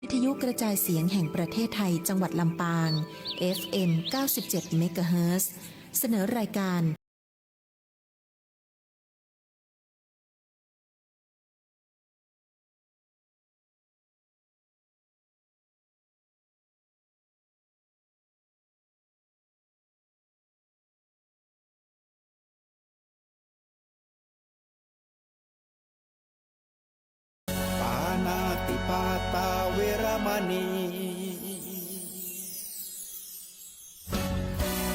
วิทยุกระจายเสียงแห่งประเทศไทยจังหวัดลำปาง FM 97 เมกะเฮิรตซ์ เสนอรายการปานาติปาตาเวรมณี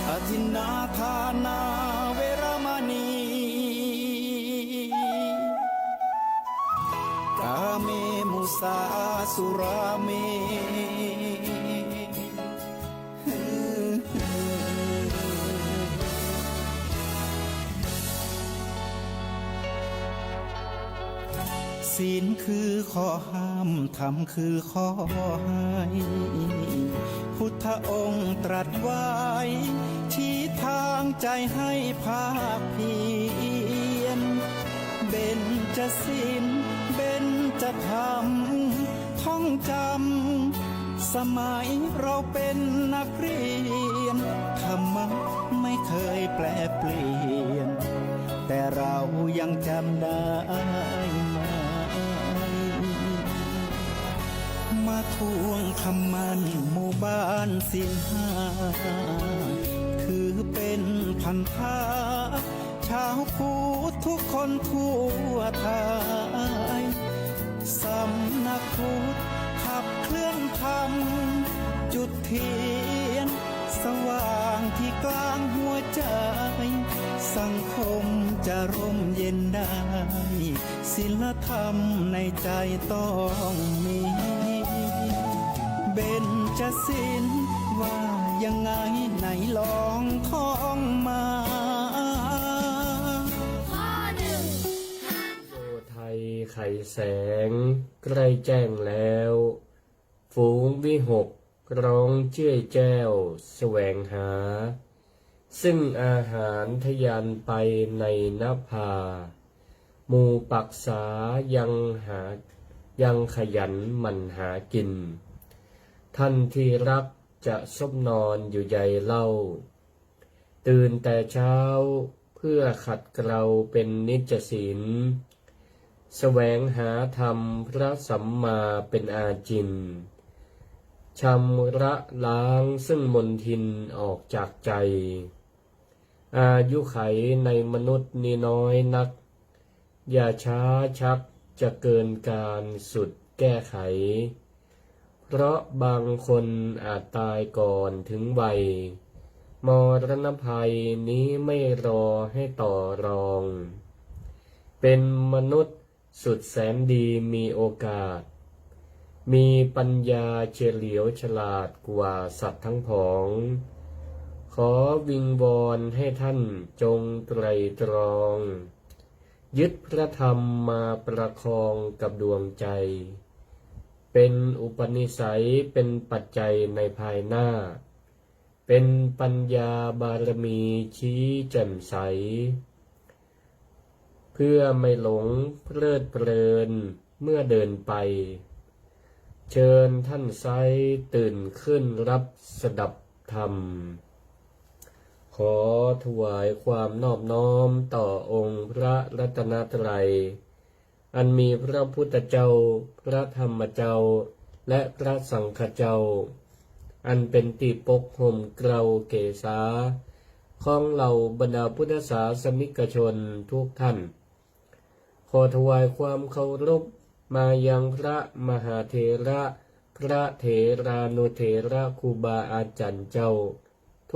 อทินนาทานาเวรมณีกาเมมุสาสุราเมศีลคือข้อห้ามธรรมคือข้อให้พุทธองค์ตรัสไว้ชี้ทางใจให้ภาคเพียรเบญจศีลเบญจธรรมท่องจำสมัยเราเป็นนักเรียนธรรมะไม่เคยแปลเปลี่ยนแต่เรายังจำได้มาทวงคำมันหมู่บ้านศีลห้าถือเป็นพันธะชาวพุทธทุกคนทั่วไทยสำนักพุทธขับเคลื่อนธรรมจุดเทียนสว่างที่กลางหัวใจสังคมจะร่มเย็นได้ศีลธรรมในใจต้องมีเบญจศีลว่ายังไงไหนลองท่องมาโยไทยไข่แสงใกล้แจ้งแล้วฝูงวิหกร้องเจ้ยแจ้วแสวงหาซึ่งอาหารทะยานไปในนภาหมู่ปักษายังขยันหมั่นหากินท่านที่รักจะซบนอนอยู่ใยเล่าตื่นแต่เช้าเพื่อขัดเกลาเป็นนิจศีลแสวงหาธรรมพระสัมมาเป็นอาจินชำระล้างซึ่งมลทินออกจากใจอายุไขในมนุษย์นี่น้อยนักอย่าช้าชักจะเกินการสุดแก้ไขเพราะบางคนอาจตายก่อนถึงวัยมรณภัยนี้ไม่รอให้ต่อรองเป็นมนุษย์สุดแสนดีมีโอกาสมีปัญญาเฉลียวฉลาดกว่าสัตว์ทั้งผองขอวิงวอนให้ท่านจงไตรตรองยึดพระธรรมมาประคองกับดวงใจเป็นอุปนิสัยเป็นปัจจัยในภายหน้าเป็นปัญญาบารมีชี้แจ่มใสเพื่อไม่หลงเพลิดเพลินเมื่อเดินไปเชิญท่านไซตื่นขึ้นรับสดับธรรมขอถวายความนอบน้อมต่อองค์พระรัตนตรัยอันมีพระพุทธเจ้าพระธรรมเจ้าและพระสังฆเจ้าอันเป็นที่ปกห่มเกลาเกศาของเหล่าบรรดาพุทธศาสนิกชนทุกท่านขอถวายความเคารพมายังพระมหาเถระพระเถรานุเถระครูบาอาจารย์เจ้า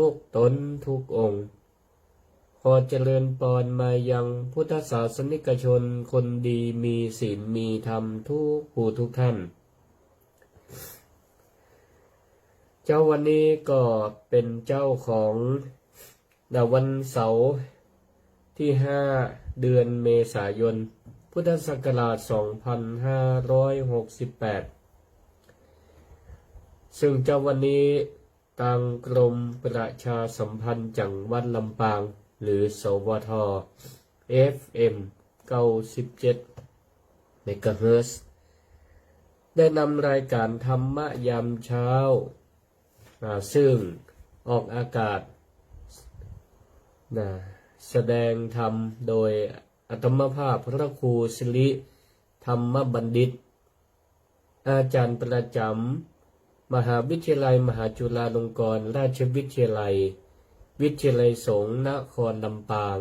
ทุกตนทุกองค์ขอเจริญพรมายังพุทธศาสนิกชนคนดีมีศีลมีธรรมทุกผู้ทุกท่านเจ้าวันนี้ก็เป็นเจ้าของวันเสาร์ที่5เดือนเมษายนพุทธศักราช2568ซึ่งเจ้าวันนี้ทางกรมประชาสัมพันธ์จังหวัดลำปางหรือสวท FM 97 เมกะเฮิรตซ์ ได้นำรายการธรรมะยามเช้าซึ่งออกอากาศแสดงธรรมโดยอัตมภาพพระครูสิริธรรมบัณฑิตอาจารย์ประจำมหาวิทยาลัยมหาจุฬาลงกรณราชวิทยาลัยวิทยาลัยสงฆ์นครลำปาง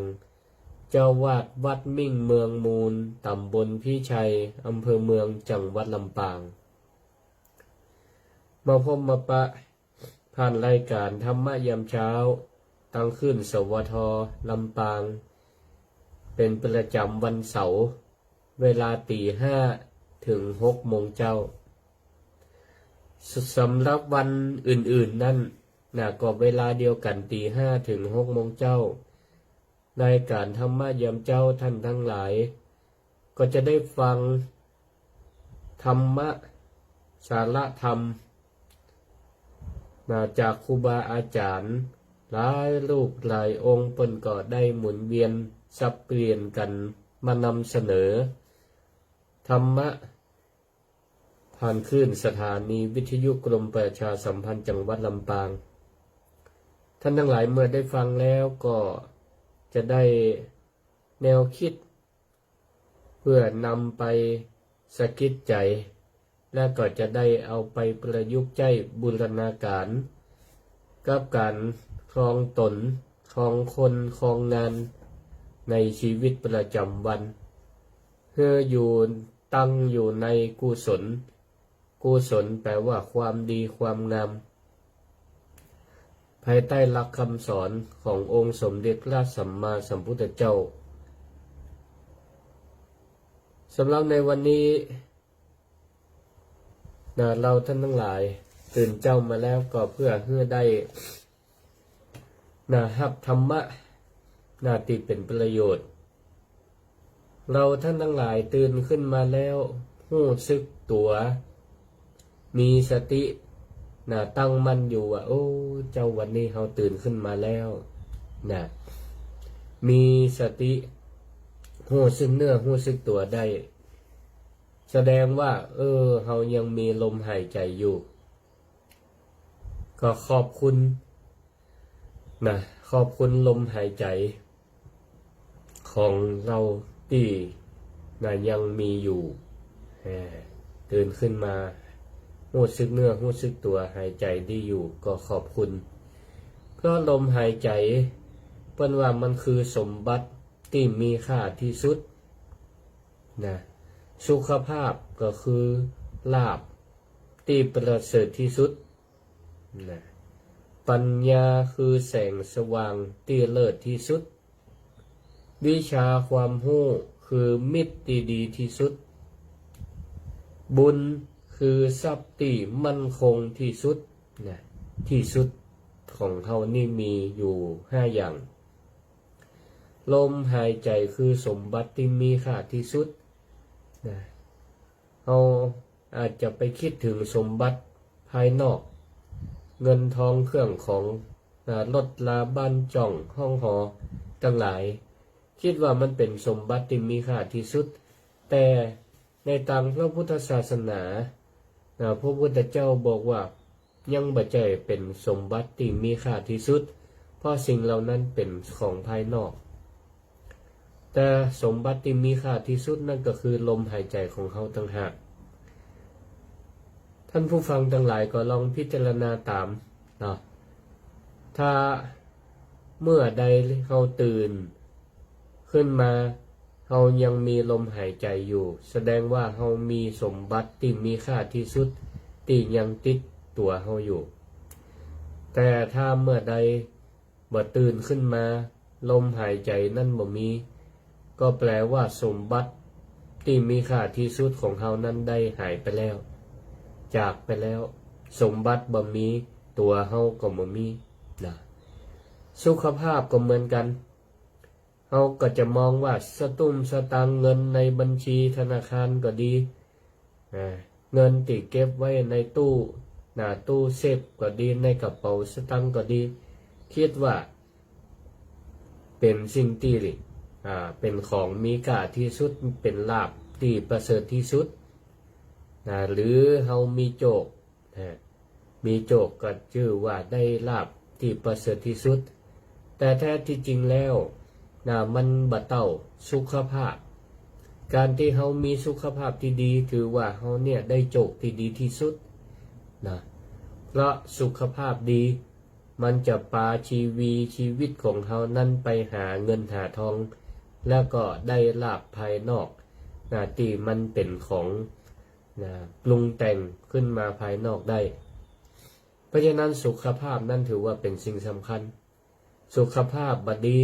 เจ้าวาดวัดมิ่งเมืองมูลตำบลพี่ชัยอำเภอเมืองจังหวัดลำปางมาพบมาปะผ่านรายการธรรมะยามเช้าตั้งขึ้นสวทลำปางเป็นประจำวันเสาร์เวลา5 ถึง 6 โมงเจ้าสำหรับวันอื่นๆนั่นก็เวลาเดียวกัน5 ถึง 6 โมงเจ้ารายการธรรมะยามเจ้าท่านทั้งหลายก็จะได้ฟังธรรมะสาระธรรมจากครูบาอาจารย์หลายรูปหลายองค์เปิ้นก็ได้หมุนเวียนสับเปลี่ยนกันมานำเสนอธรรมะผ่านคลื่นสถานีวิทยุกรมประชาสัมพันธ์จังหวัดลำปางท่านทั้งหลายเมื่อได้ฟังแล้วก็จะได้แนวคิดเพื่อนำไปสะกิดใจและก็จะได้เอาไปประยุกต์ใช้บูรณาการกับการครองตนครองคนครองงานในชีวิตประจำวันเพื่ออยู่ตั้งอยู่ในกุศลกุศลแปลว่าความดีความงามภายใต้หลักคำสอนขององค์สมเด็จพระสัมมาสัมพุทธเจ้าสำหรับในวันนี้เราท่านทั้งหลายตื่นเจ้ามาแล้วก็เพื่อได้รับธรรมะที่เป็นประโยชน์เราท่านทั้งหลายตื่นขึ้นมาแล้วรู้สึกตัวมีสติตั้งมั่นอยู่ว่าโอ้เจ้าวันนี้เราตื่นขึ้นมาแล้วมีสติรู้สึกเนื้อรู้สึกตัวได้แสดงว่าเรายังมีลมหายใจอยู่ก็ขอบคุณขอบคุณลมหายใจของเราที่ยังมีอยู่ตื่นขึ้นมารู้สึกเนื้อรู้สึกตัวหายใจดีอยู่ก็ขอบคุณเพราะลมหายใจเปิ้นว่ามันคือสมบัติที่มีค่าที่สุดสุขภาพก็คือลาภที่ประเสริฐที่สุดปัญญาคือแสงสว่างที่เลิศที่สุดวิชาความรู้คือมิตรที่ดีที่สุดบุญคือทรัพย์ที่มั่นคงที่สุดที่สุดของเขานี่มีอยู่5 อย่างลมหายใจคือสมบัติที่มีค่าที่สุดเราอาจจะไปคิดถึงสมบัติภายนอกเงินทองเครื่องของรถลาบ้านจ่องห้องหอทั้งหลายคิดว่ามันเป็นสมบัติที่มีค่าที่สุดแต่ในทางพระพุทธศาสนาพระพุทธเจ้าบอกว่ายังบ่ใช่เป็นสมบัติที่มีค่าที่สุดเพราะสิ่งเหล่านั้นเป็นของภายนอกแต่สมบัติที่มีค่าที่สุดนั่นก็คือลมหายใจของเขาต่างหากท่านผู้ฟังทั้งหลายก็ลองพิจารณาตามถ้าเมื่อใดเราตื่นขึ้นมาเรายังมีลมหายใจอยู่แสดงว่าเรามีสมบัติที่มีค่าที่สุดที่ยังติดตัวเราอยู่แต่ถ้าเมื่อใดบ่ตื่นขึ้นมาลมหายใจนั่นบ่มีก็แปลว่าสมบัติที่มีค่าที่สุดของเรานั้นได้หายไปแล้วจากไปแล้วสมบัติบ่มีตัวเฮาก็บ่มีสุขภาพก็เหมือนกันเฮาก็จะมองว่าสตุ้มสตางค์เงินในบัญชีธนาคารก็ดีเงินที่เก็บไว้ในตู้ตู้เซฟก็ดีในกระเป๋าสตางค์ก็ดีคิดว่าเป็นสิ่งที่เป็นของมีค่าที่สุดเป็นลาภที่ประเสริฐที่สุด หรือเฮามีโจกมีโจกก็ชื่อว่าได้ลาภที่ประเสริฐที่สุดแต่แท้ที่จริงแล้วมันบ่เต้าสุขภาพการที่เฮามีสุขภาพที่ดีถือว่าเฮาเนี่ยได้โจกที่ดีที่สุดเพราะสุขภาพดีมันจะพาชีวิตของเฮานั้นไปหาเงินหาทองแล้วก็ได้ลาภภายนอกที่มันเป็นของปรุงแต่งขึ้นมาภายนอกได้เพราะฉะนั้นสุขภาพนั่นถือว่าเป็นสิ่งสำคัญสุขภาพบดี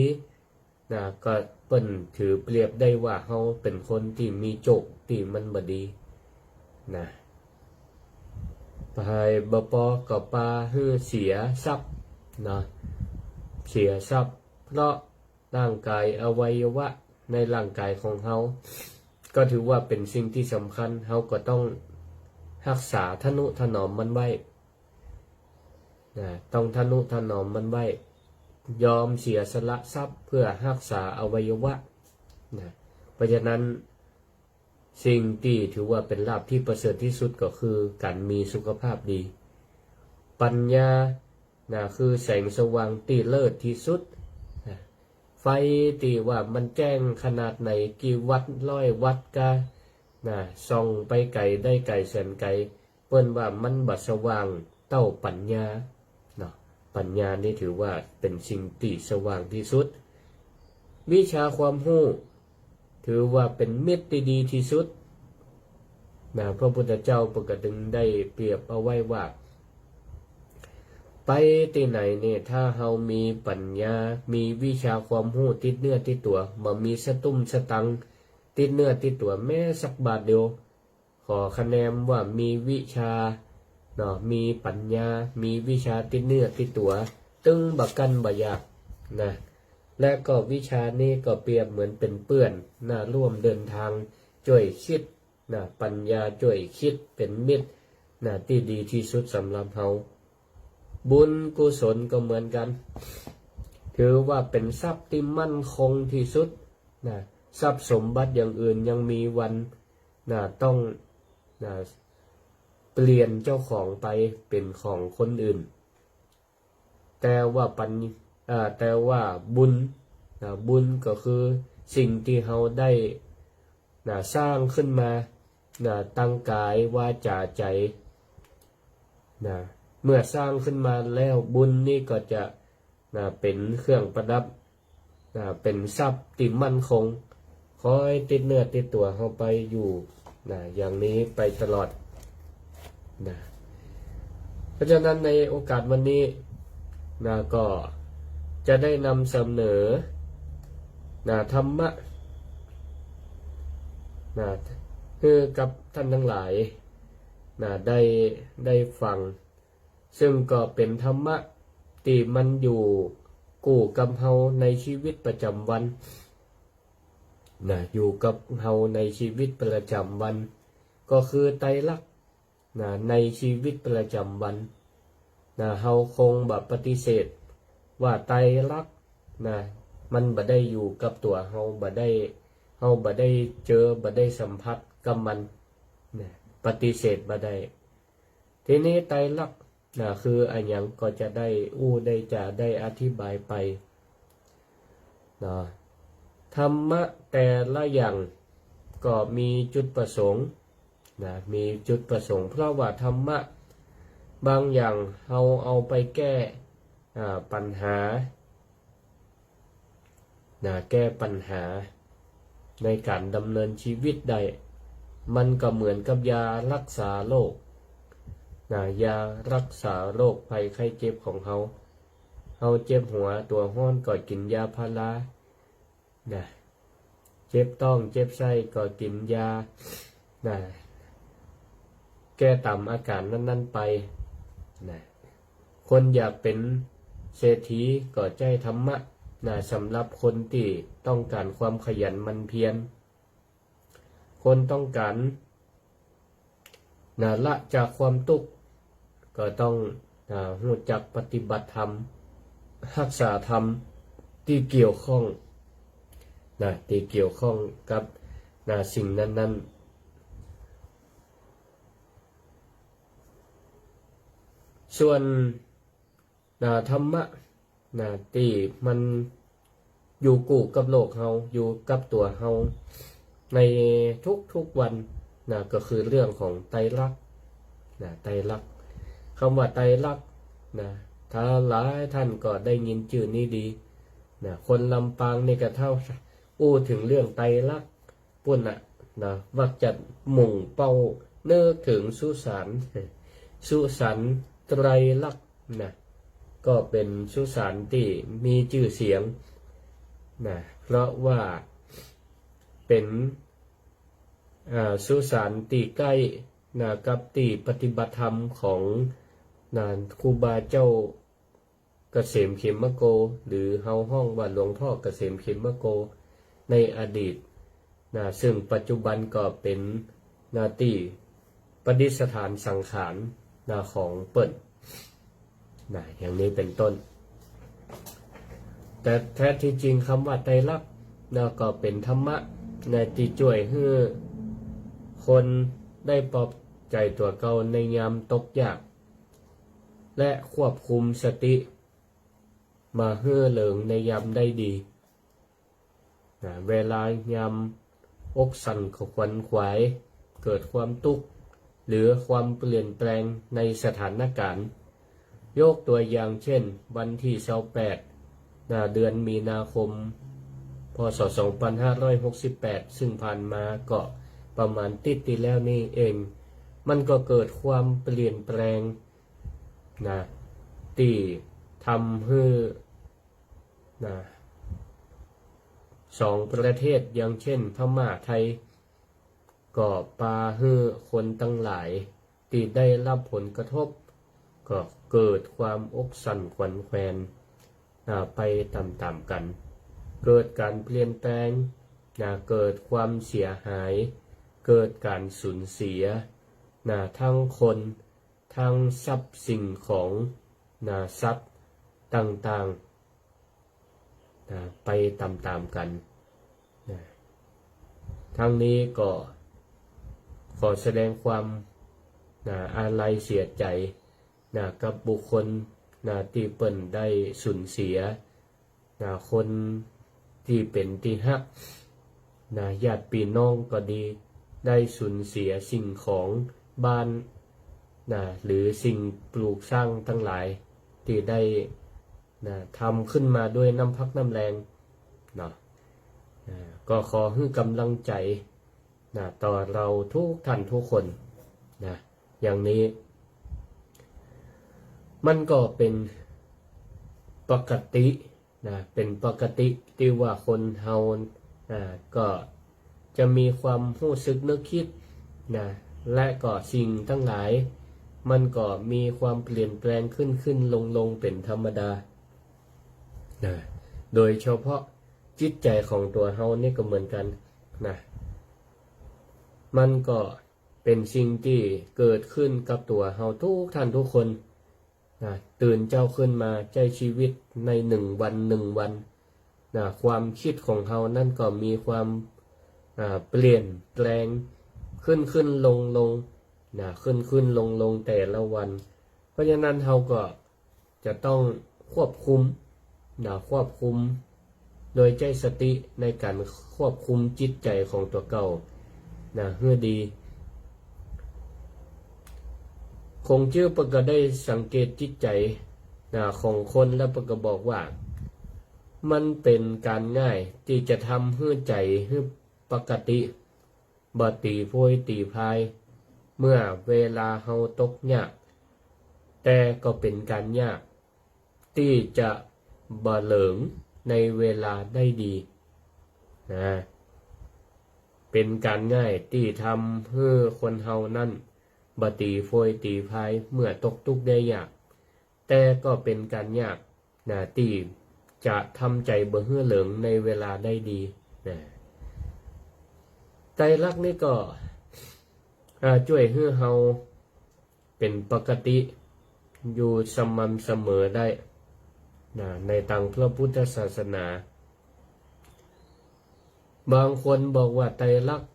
ก็เปิ้นถือเปรียบได้ว่าเฮาเป็นคนที่มีโจกที่มันบดีภายบปอก็ปาฮือเสียทรัพย์เสียทรัพย์เพราะร่างกายอวัยวะในร่างกายของเฮาก็ถือว่าเป็นสิ่งที่สำคัญเฮาก็ต้องรักษาทนุถนอมมันไว้ต้องทนุถนอมมันไว้ยอมเสียสละทรัพย์เพื่อรักษาอวัยวะเพราะฉะนั้นสิ่งที่ถือว่าเป็นลาภที่ประเสริฐที่สุดก็คือการมีสุขภาพดีปัญญาคือแสงสว่างที่เลิศที่สุดไฟที่ว่ามันแจ้งขนาดไหนกี่วัตต์100 วัตต์ก็ส่องไปไกลได้ไกลแสนไกลเปิ้นว่ามันบ่สว่างเต้าปัญญาปัญญานี่ถือว่าเป็นสิ่งที่สว่างที่สุดวิชาความรู้ถือว่าเป็นมิตรที่ดีที่สุดพระพุทธเจ้าประกาศดึงได้เปรียบเอาไว้ว่าไปที่ไหนเนี่ยถ้าเฮามีปัญญามีวิชาความรู้ติดเนื้อติดตัวบ่มีสตุ้มสตังติดเนื้อติดตัวแม้สักบาทเดียวขอคะแนนว่ามีวิชามีปัญญามีวิชาติดเนื้อติดตัวตึงบักกันบ่อยากและก็วิชานี้ก็เปรียบเหมือนเป็นเปื้อนร่วมเดินทางช่วยคิดปัญญาช่วยคิดเป็นมิตรที่ดีที่สุดสำหรับเฮาบุญกุศลก็เหมือนกันถือว่าเป็นทรัพย์ที่มั่นคงที่สุดทรัพย์สมบัติอย่างอื่นยังมีวันต้องเปลี่ยนเจ้าของไปเป็นของคนอื่นแต่ว่าบุญก็คือสิ่งที่เราได้สร้างขึ้นมาตั้งกายวาจาใจเมื่อสร้างขึ้นมาแล้วบุญนี่ก็จะเป็นเครื่องประดับเป็นทรัพย์ที่มั่นคงคอยติดเนื้อติดตัวเราไปอยู่อย่างนี้ไปตลอดเพราะฉะนั้นในโอกาสวันนี้ก็จะได้นำเสนอธรรมะคือกับท่านทั้งหลายได้ฟังซึ่งก็เป็นธรรมะที่มันอยู่กู้กับเฮาในชีวิตประจำวันอยู่กับเฮาในชีวิตประจำวันก็คือไตรลักษณ์ในชีวิตประจำวันเฮาคงแบบปฏิเสธว่าไตรลักษณ์มันบ่ได้อยู่กับตัวเฮาบ่ได้เจอบ่ได้สัมผัสกับมันปฏิเสธบ่ได้ทีนี้ไตรลักษณ์คืออันหยังก็จะได้ได้อธิบายไปธรรมะแต่ละอย่างก็มีจุดประสงค์มีจุดประสงค์เพราะว่าธรรมะบางอย่างเราเอาไปแก้ปัญหาแก้ปัญหาในการดำเนินชีวิตได้มันก็เหมือนกับยารักษาโรคยารักษาโรคภัยไข้เจ็บของเขาเจ็บหัวตัวห้อนก็กินยาพาราเจ็บท้องเจ็บไส้ก็กินยาแก้ตามอาการนั้นๆไปคนอยากเป็นเศรษฐีก็ใจธรรมะสำหรับคนที่ต้องการความขยันหมั่นเพียรคนต้องการละจากความทุกข์ก็ต้องรู้จักปฏิบัติธรรมรักษาธรรมที่เกี่ยวข้องกับสิ่งนั้น ส่วนธรรมะที่มันอยู่กู่กับโลกเฮาอยู่กับตัวเฮาในทุกๆวันก็คือเรื่องของไตรลักษณ์ไตรลักษณ์คำว่าไตรลักษณ์ถ้าหลายท่านก็ได้ยินชื่อนี้ดีคนลำปางนี่ก็เท่าอู้ถึงเรื่องไตรลักษณ์ปุ่นวักจัดหมุ่งเป้าเนื้อถึงสุสานไตรลักษณ์ก็เป็นสุสานที่มีชื่อเสียงเพราะว่าเป็นสุสานที่ใกล้กับที่ปฏิบัติธรรมของครูบาเจ้าเกษมเขมโกหรือเฮาห้องว่าหลวงพ่อเกษมเขมโกในอดีตซึ่งปัจจุบันก็เป็นที่ประดิษฐานสังขารของเปิ่นอย่างนี้เป็นต้นแต่แท้ที่จริงคำว่าไตรลักษณ์ก็เป็นธรรมะที่ช่วยให้คนได้ปลอบใจตัวเก่าในยามตกยากและควบคุมสติมาเฮือเหลิงในยามได้ดีเวลายามอกสั่นขวัญขวายเกิดความทุกข์หรือความเปลี่ยนแปลงในสถานการณ์ยกตัวอย่างเช่นวันที่28เดือนมีนาคมพศ2568ซึ่งผ่านมาก็ประมาณติดแล้วนี่เองมันก็เกิดความเปลี่ยนแปลงที่ทำให้สองประเทศอย่างเช่นพม่าไทยก็ปาให้คนตั้งหลายที่ได้รับผลกระทบก็เกิดความอกสั่นขวัญแขวนไปตามๆกันเกิดการเปลี่ยนแปลงเกิดความเสียหายเกิดการสูญเสียทั้งคนทั้งทรัพย์สิ่งของทรัพย์ต่างๆไปตามๆกันทั้งนี้ก็ขอแสดงความอาลัยเสียใจกับบุคคลที่เปิ่นได้สูญเสียคนที่เป็นที่ฮักญาติพี่น้องก็ดีได้สูญเสียสิ่งของบ้านหรือสิ่งปลูกสร้างทั้งหลายที่ได้ทำขึ้นมาด้วยน้ำพักน้ำแรงก็ขอให้กำลังใจต่อเราทุกท่านทุกคนอย่างนี้มันก็เป็นปกติเป็นปกติที่ว่าคนเฮาก็จะมีความรู้สึกนึกคิดและก็สิ่งทั้งหลายมันก็มีความเปลี่ยนแปลงขึ้นลงเป็นธรรมดาโดยเฉพาะจิตใจของตัวเฮานี่ก็เหมือนกันมันก็เป็นสิ่งที่เกิดขึ้นกับตัวเฮาทุกท่านทุกคนตื่นเจ้าขึ้นมาใจชีวิตใน1 วันความคิดของเฮานั่นก็มีความเปลี่ยนแปลงขึ้นลงขึ้นลงแต่ละวันเพราะฉะนั้นเฮาก็จะต้องควบคุมโดยใจสติในการควบคุมจิตใจของตัวเก่าเพื่อดีคงชื่อปก็ได้สังเกตจิตใจของคนแล้วปก็บอกว่ามันเป็นการง่ายที่จะทำให้ใจให้ปกติบ่ตีโพยตีพายเมื่อเวลาเฮาตกยากแต่ก็เป็นการยากที่จะบ่เหลิงในเวลาได้ดีเป็นการง่ายที่ทำให้คนเฮานั้นบ่ตีโพยตีพายเมื่อตกทุกข์ได้ยากแต่ก็เป็นการยากที่จะทำใจบ่ให้เหลิงในเวลาได้ดีไตรลักษณ์นี่ก็ช่วยให้เฮาเป็นปกติอยู่สม่ำเสมอได้ในทางพระพุทธศาสนาบางคนบอกว่าไตรลักษณ์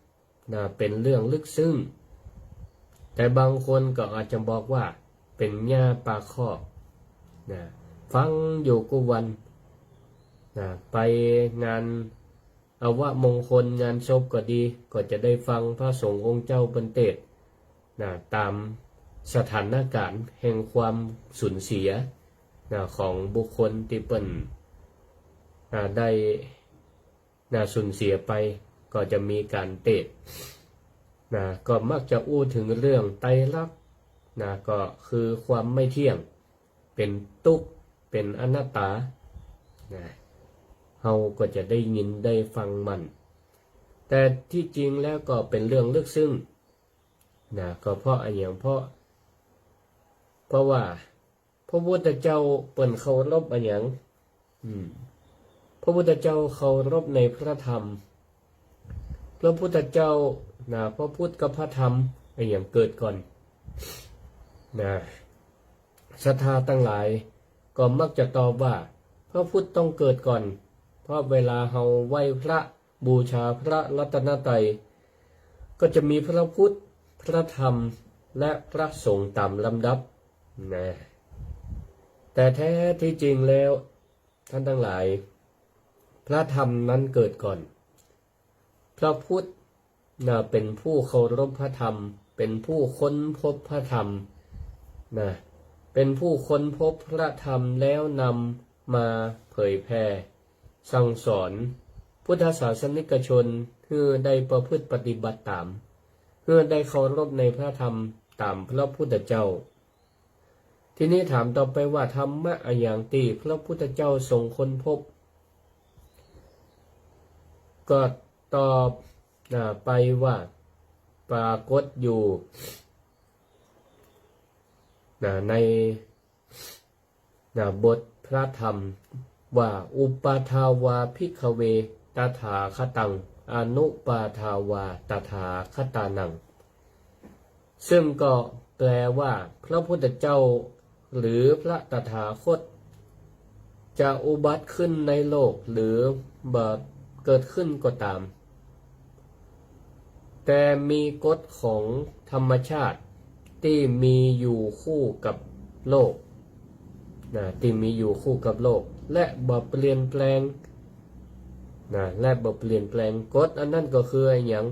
เป็นเรื่องลึกซึ้งแต่บางคนก็อาจจะบอกว่า เป็นหญ้าปลาคอกนะฟังอยู่กุวันนะไปงานอาวะมงคลงานศพก็ดีก็จะได้ฟังพระสงฆ์องค์เจ้าบรรเทศนะตามสถานการณ์แห่งความสูญเสียนะของบุคคลที่เปิ้นได้สูญเสียไปก็จะมีการเทศนะก็มักจะอู้ถึงเรื่องไตรลักษณ์นะก็คือความไม่เที่ยงเป็นทุกข์เป็นอนัตตานะเฮาก็จะได้ยินได้ฟังมันแต่ที่จริงแล้วก็เป็นเรื่องลึกซึ้งนะก็เพราะอย่างเพราะว่าพระพุทธเจ้าเปิ้นเคารพอันหยังพระพุทธเจ้าเคารพในพระธรรมพระพุทธเจ้านะพระพุทธกับพระธรรมอันหยังเกิดก่อนนะศรัทธาทั้งหลายก็มักจะตอบว่าพระพุทธต้องเกิดก่อนเพราะเวลาเฮาไหว้พระบูชาพระรัตนตรัยก็จะมีพระพุทธพระธรรมและพระสงฆ์ตามลำดับนะแต่แท้ที่จริงแล้วท่านทั้งหลายพระธรรมนั้นเกิดก่อนพระพุทธนะเป็นผู้เคารพพระธรรมเป็นผู้ค้นพบพระธรรมนะเป็นผู้ค้นพบพระธรรมแล้วนำมาเผยแผ่สั่งสอนพุทธศาสนิกชนเพื่อได้ประพฤติปฏิบัติตามเพื่อได้เคารพในพระธรรมตามพระพุทธเจ้าทีนี้ถามต่อไปว่าธรรมะอะไรอย่างที่พระพุทธเจ้าทรงค้นพบก็ตอบไปว่าปรากฏอยู่ในบทพระธรรมว่าอุปาทาวาภิกขเวตถาคตังอนุปาทาวาตถาคตานังซึ่งก็แปลว่าพระพุทธเจ้าหรือพระตถาคตจะอุบัติขึ้นในโลกหรือเกิดขึ้นก็ตามแต่มีกฎของธรรมชาติที่มีอยู่คู่กับโลกที่มีอยู่คู่กับโลกและบ่เปลี่ยนแปลงและบ่เปลี่ยนแปลงกฎอันนั้นก็คืออย่าง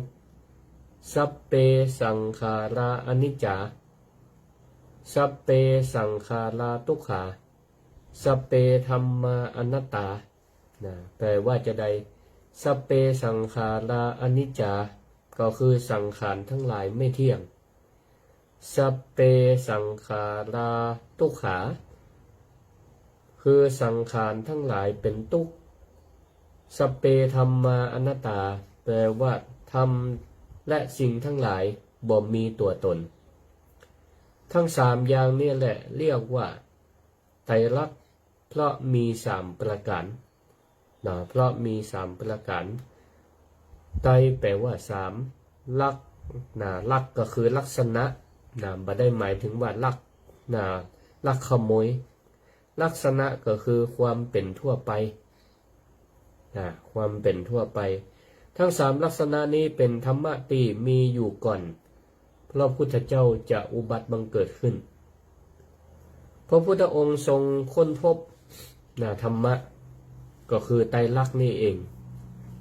สัพเพสังขาราอนิจจาสัพเพสังขาราทุกขาสัพเพธัมมาอนัตตาแปลว่าจะได้สัพเพสังขาราอนิจจาก็คือสังขารทั้งหลายไม่เที่ยงสัพเพสังขาราทุกขาคือสังขารทั้งหลายเป็นทุกข์สัพเพธัมมาอนัตตาแปลว่าธรรมและสิ่งทั้งหลายบ่มีตัวตนทั้งสามอย่างนี้แหละเรียกว่าไตรลักษณ์เพราะมีสามประการเพราะมีสามประการไตรแปลว่าสามลักษณ์ลักษณ์ก็คือลักษณะบ่ได้หมายถึงว่าลักขโมยลักษณะก็คือความเป็นทั่วไปความเป็นทั่วไปทั้งสามลักษณะนี้เป็นธรรมะที่มีอยู่ก่อนพระพุทธเจ้าจะอุบัติบังเกิดขึ้นพระพุทธองค์ทรงค้นพบธรรมะก็คือไตรลักษณ์นี่เอง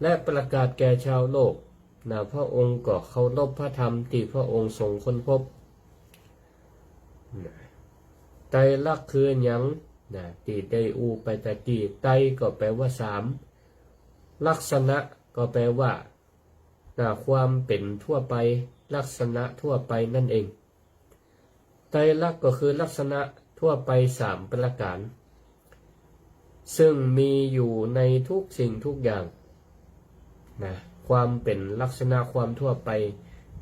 และประกาศแก่ชาวโลกพระองค์ก็เคารพพระธรรมที่พระองค์ทรงค้นพบไตรลักษณ์คือหยังที่ได้อูไปแต่ที่ไตรก็แปลว่าสามลักษณะก็แปลว่าความเป็นทั่วไปลักษณะทั่วไปนั่นเองไตรลักษณ์ก็คือลักษณะทั่วไปสามประการซึ่งมีอยู่ในทุกสิ่งทุกอย่างความเป็นลักษณะความทั่วไป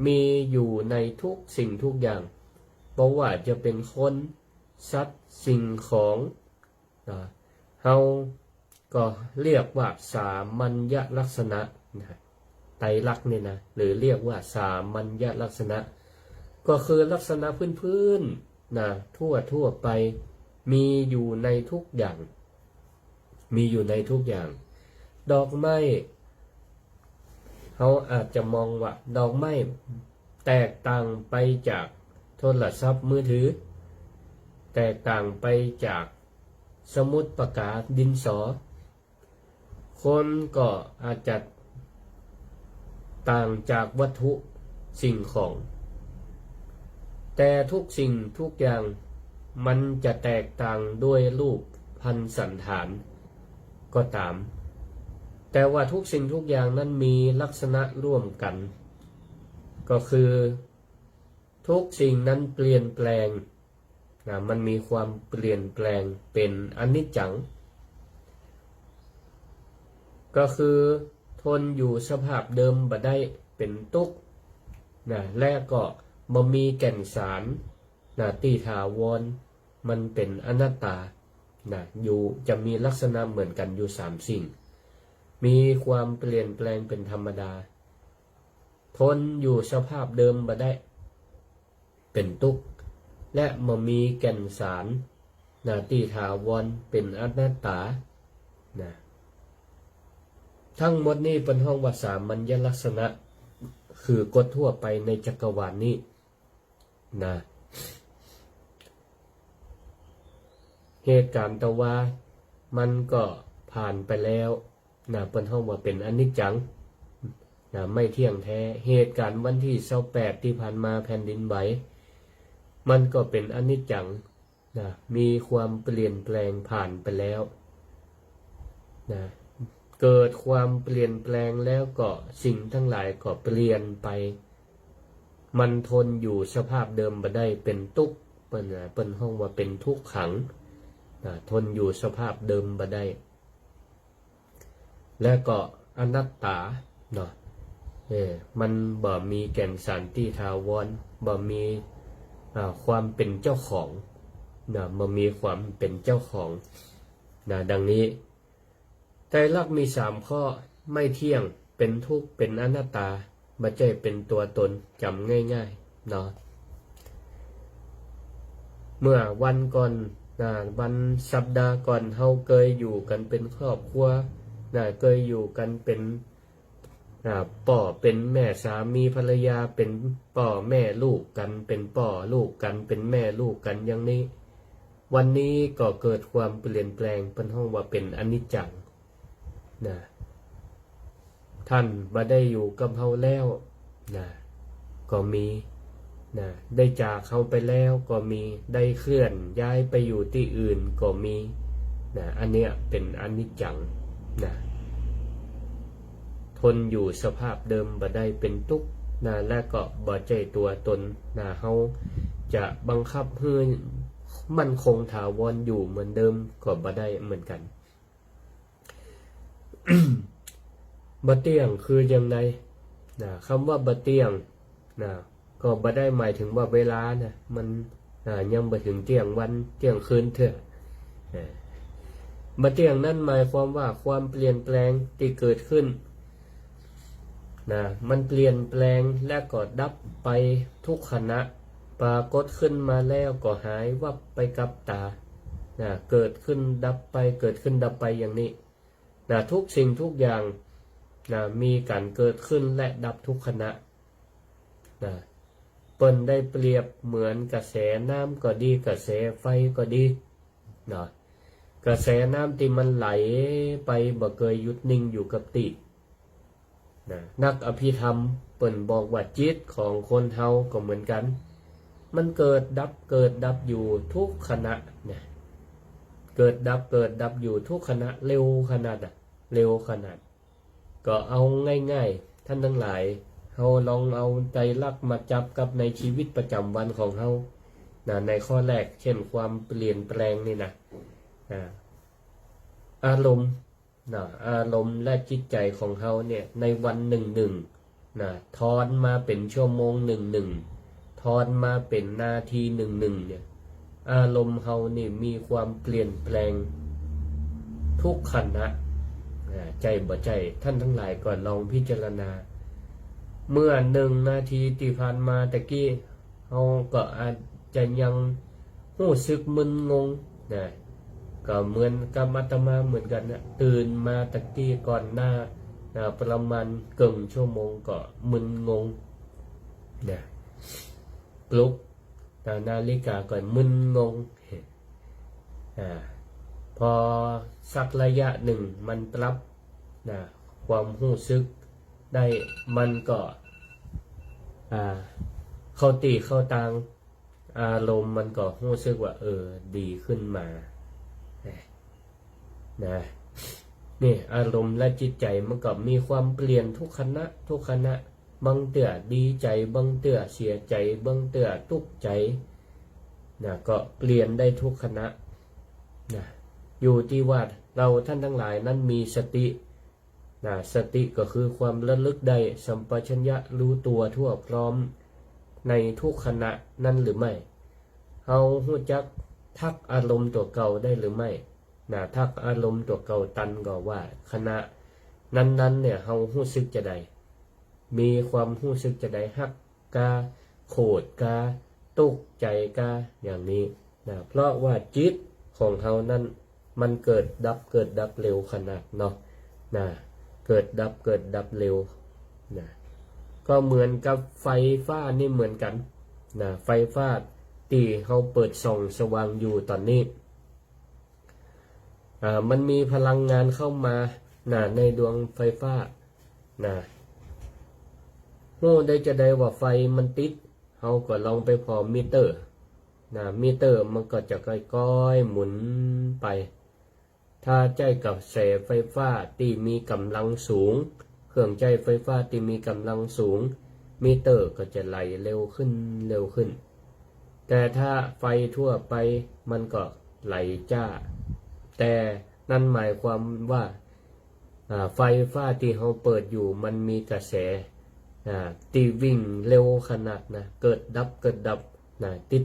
มีอยู่ในทุกสิ่งทุกอย่างเพราะว่าจะเป็นคนสัตว์สิ่งของเฮาก็เรียกว่าสามัญญลักษณะไตรลักษณ์เนี่ยหรือเรียกว่าสามัญญลักษณะก็คือลักษณะพื้นๆทั่วไปมีอยู่ในทุกอย่างมีอยู่ในทุกอย่างดอกไม้เขาอาจจะมองว่าดอกไม้แตกต่างไปจากโทรศัพท์มือถือ แตกต่างไปจากสมุดปากกาดินสอคนก็อาจจะต่างจากวัตถุสิ่งของแต่ทุกสิ่งทุกอย่างมันจะแตกต่างด้วยรูปพรรณสันฐานก็ตามแต่ว่าทุกสิ่งทุกอย่างนั้นมีลักษณะร่วมกันก็คือทุกสิ่งนั้นเปลี่ยนแปลงมันมีความเปลี่ยนแปลงเป็นอนิจจังก็คือทนอยู่สภาพเดิมบ่ได้เป็นทุกข์และก็บ่มีแก่นสารที่ถาวรมันเป็นอนัตตาอยู่จะมีลักษณะเหมือนกันอยู่3สิ่งมีความเปลี่ยนแปลงเป็นธรรมดาทนอยู่สภาพเดิมบ่ได้เป็นทุกข์และบ่มีแก่นสารที่ถาวรเป็นอนัตตาทั้งหมดนี้เป็นห้องว่าสามัญลักษณะคือกฎทั่วไปในจักรวาลนี้เหตุการณ์ตะว่ามันก็ผ่านไปแล้วเป็นห้องว่าเป็นอนิจจังไม่เที่ยงแท้เหตุการณ์วันที่28ที่ผ่านมาแผ่นดินไหวมันก็เป็นอนิจจังมีความเปลี่ยนแปลงผ่านไปแล้วเกิดความเปลี่ยนแปลงแล้วก็สิ่งทั้งหลายก็เปลี่ยนไปมันทนอยู่สภาพเดิมบ่ได้เป็นทุกข์เป็นห้องว่าเป็นทุกขังทนอยู่สภาพเดิมบ่ได้และก็อนัตตามันบ่มีแก่นสารที่ถาวรบ่มีความเป็นเจ้าของบ่มีความเป็นเจ้าของดังนี้ไตรลักษณ์มี3ข้อไม่เที่ยงเป็นทุกข์เป็นอนัตตาบ่ใช่เป็นตัวตนจำง่ายๆเมื่อวันก่อนวันสัปดาห์ก่อนเฮาเคยอยู่กันเป็นครอบครัวเคยอยู่กันเป็นป่อเป็นแม่สามีภรรยาเป็นป่อแม่ลูกกันเป็นป่อลูกกันเป็นแม่ลูกกันอย่างนี้วันนี้ก็เกิดความเปลี่ยนแปลงเป็นห้องว่าเป็นอนิจจังท่านบ่ได้อยู่กับเฮาแล้วก็มีได้จากเขาไปแล้วก็มีได้เคลื่อนย้ายไปอยู่ที่อื่นก็มีอันเนี้ยเป็นอนิจจังทนอยู่สภาพเดิมบ่ได้เป็นทุกข์และก็บ่ใจตัวตนเฮาจะบังคับให้มั่นคงถาวรอยู่เหมือนเดิมก็บ่ได้เหมือนกัน บ่เที่ยงคือยังไงคำว่าบ่เที่ยงก็บ่ได้หมายถึงว่าเวลามันยังบ่ถึงเที่ยงวันเที่ยงคืนเถอะบ่เที่ยงนั้นหมายความว่าความเปลี่ยนแปลงที่เกิดขึ้นมันเปลี่ยนแปลงและก็ดับไปทุกขณะปรากฏขึ้นมาแล้วก็หายวับไปกับตาเกิดขึ้นดับไปเกิดขึ้นดับไปอย่างนี้ทุกสิ่งทุกอย่างมีการเกิดขึ้นและดับทุกขณะเปิ้นได้เปรียบเหมือนกระแสน้ำก็ดีกระแสไฟก็ดีกระแสน้ำที่มันไหลไปบ่เคยหยุดนิ่งอยู่กับตินักอภิธรรมเปิ้นบอกว่าจิตของคนเฮาก็เหมือนกันมันเกิดดับอยู่ทุกขณะเกิดดับอยู่ทุกขณะเร็วขนาดเร็วขนาดก็เอาง่ายๆท่านทั้งหลายเฮาลองเอาใจรักมาจับกับในชีวิตประจำวันของเฮาในข้อแรกเช่นความเปลี่ยนแปลงนี่อารมณ์และจิตใจของเฮาเนี่ยในวันหนึ่งทอนมาเป็นชั่วโมงหนึ่งทอนมาเป็นนาทีหนึ่งเนี่ยอารมณ์เฮานี่มีความเปลี่ยนแปลงทุกขณะใจบ่ใจท่านทั้งหลายก่อนลองพิจารณาเมื่อ1 นาทีที่ผ่านมาตะกี้เฮาก็อาจจะยังรู้สึกมึนงงก็เหมือนกับอาตมาเหมือนกันตื่นมาตะกี้ก่อนหน้าประมาณครึ่งชั่วโมงก็มึนงงปลุก นาฬิกาก็มึนงงพอสักระยะหนึ่งมันปรับความรู้สึกได้มันก็เข้าตีเข้าตางอารมณ์มันก็รู้สึกว่าดีขึ้นมานี่อารมณ์และจิตใจมันก็มีความเปลี่ยนทุกขณะบางเตื่อดีใจบางเตื่อเสียใจบางเตื่อทุกข์ใจก็เปลี่ยนได้ทุกขณะอยู่ที่ว่าเราท่านทั้งหลายนั้นมีสติสติก็คือความระลึกได้สัมปชัญญะรู้ตัวทั่วพร้อมในทุกขณะนั้นหรือไม่เฮารู้จักทักอารมณ์ตัวเก่าได้หรือไม่ทักอารมณ์ตัวเก่าตันก็ว่าขณะนั้นเนี่ยเฮารู้สึกจะได้มีความรู้สึกจะได้ฮักกาโกรธกาตุกใจกาอย่างนี้เพราะว่าจิตของเฮานั้นมันเกิดดับเร็วขนาดเนาะเกิดดับเร็วก็เหมือนกับไฟฟ้านี่เหมือนกันไฟฟ้าที่เฮาเปิดส่องสว่างอยู่ตอนนี้มันมีพลังงานเข้ามาในดวงไฟฟ้าได้จะได้ว่าไฟมันติดเฮาก็ลองไปพอมิเตอร์มิเตอร์มันก็จะค่อยๆหมุนไปถ้าใจกับแสไฟฟ้าที่มีกำลังสูงเครื่องใจไฟฟ้าที่มีกำลังสูงมิเตอร์ก็จะไหลเร็วขึ้นแต่ถ้าไฟทั่วไปมันก็ไหลจ้าแต่นั่นหมายความว่าไฟฟ้าที่เราเปิดอยู่มันมีกระแสที่วิ่งเร็วขนาดเกิดดับติด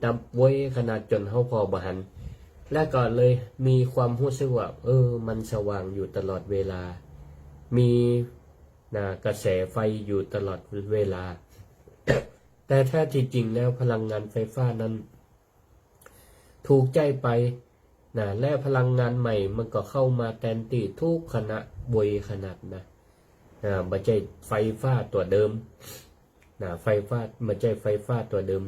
ดับไว้ขนาดจนเราพอบ่หันและก็เลยมีความรู้สึกว่ามันสว่างอยู่ตลอดเวลามีกระแสไฟอยู่ตลอดเวลา แต่ถ้าที่จริงแล้วพลังงานไฟฟ้านั้นถูกใจไปและพลังงานใหม่มันก็เข้ามาแทนที่ทุกขณะบ่อยขนาดไม่ใช่ไฟฟ้าตัวเดิมไฟฟ้าไม่ใช่ไฟฟ้าตัวเดิม